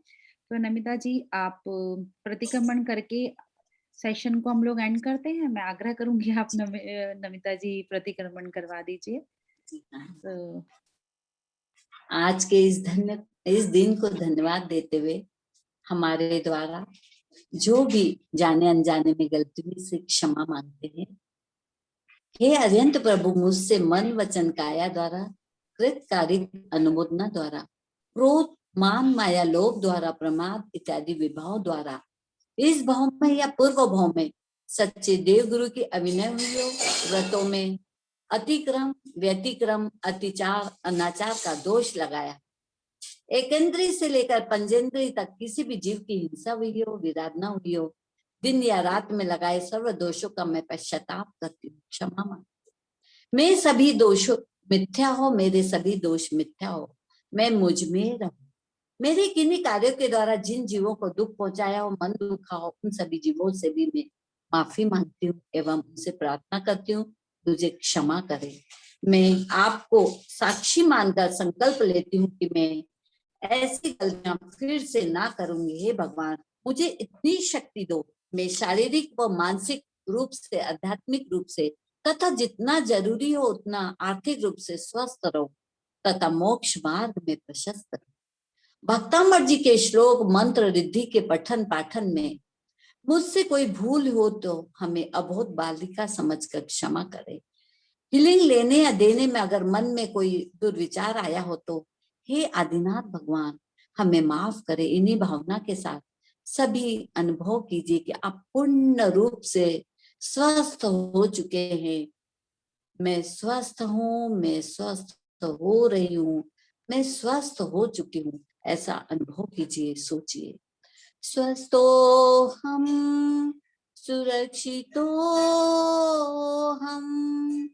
तो नमिता जी आप प्रतिक्रमण करके सेशन को हम लोग एंड करते हैं। मैं आग्रह करूंगी आप नमिता जी प्रतिक्रमण करवा दीजिए। तो आज के इस दिन को धन्यवाद देते हुए हमारे द्वारा जो भी जाने अनजाने में गलती हुई से क्षमा मांगते हैं। हे अरिहंत प्रभु, मुझसे मन वचन काया द्वारा कृत कार्य अनुमोदना द्वारा क्रोध मान माया लोभ द्वारा प्रमाद इत्यादि विभाव द्वारा इस भाव में या पूर्व भाव में सच्चे देव गुरु की अभिनय हुई हो, व्रतों में अतिक्रम व्यतिक्रम अतिचार अनाचार का दोष लगाया, एकेंद्रीय से लेकर पंचेंद्रीय तक किसी भी जीव की हिंसा हुई हो, विराधना हुई हो, दिन या रात में लगाए सर्व दोषों का मैं पश्चाताप करती हूँ, क्षमा मांगती हूँ। मैं सभी दोषों मिथ्या हो, मेरे सभी दोष मिथ्या हो, मैं मुझ में रहूं। मेरे किन्हीं कार्यों के द्वारा जिन जीवों को दुख पहुंचाया हो, मन दुखा हो, उन सभी जीवों से भी मैं माफी मांगती हूँ एवं उनसे प्रार्थना करती हूँ मुझे क्षमा करें। मैं आपको साक्षी मानकर संकल्प लेती हूँ कि मैं ऐसी गलतियां फिर से ना करूंगी। हे भगवान, मुझे इतनी शक्ति दो, मैं शारीरिक व मानसिक रूप से, आध्यात्मिक रूप से तथा जितना जरूरी हो उतना आर्थिक रूप से स्वस्थ रहूं तथा मोक्ष मार्ग में प्रशस्त रहूं। भक्तामर जी के श्लोक मंत्र रिद्धि के पठन पाठन में मुझसे कोई भूल हो तो हमें अबोध बालिका समझकर क्षमा करे। हीलिंग लेने या देने में अगर मन में कोई दुर्विचार आया हो तो हे आदिनाथ भगवान हमें माफ करे। इन्हीं भावना के साथ सभी अनुभव कीजिए कि आप पूर्ण रूप से स्वस्थ हो चुके हैं। मैं स्वस्थ हूँ, मैं स्वस्थ हो रही हूँ, मैं स्वस्थ हो चुकी हूँ, ऐसा अनुभव कीजिए, सोचिए। स्वस्थो हम सुरक्षितो हम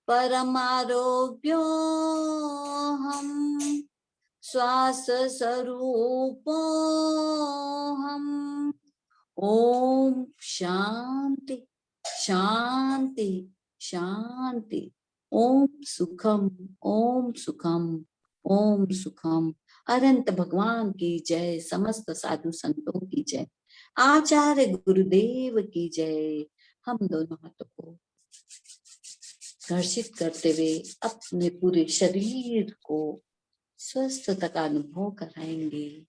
परमारोग्यो हम स्वास्थ्य स्वरूपो हम। ओम शांति शांति शांति। ओम सुखम ओम सुखम ओम सुखम। अनंत भगवान की जय, समस्त साधु संतों की जय, आचार्य गुरुदेव की जय। हम दोनों हाथों को घर्षित करते हुए अपने पूरे शरीर को स्वस्थता का अनुभव कराएंगे।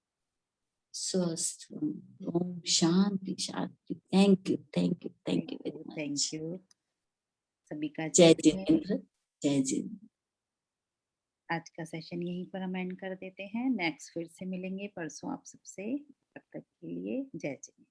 स्वस्थ। ओम शांति शांति। Thank you thank you thank you very thank much. You सभी का जय जय जय। जिनेंद्र, जय जिनेंद्र। आज का सेशन यहीं पर हम एंड कर देते हैं। नेक्स्ट फिर से मिलेंगे परसों आप सबसे। तब तक के लिए जय जय।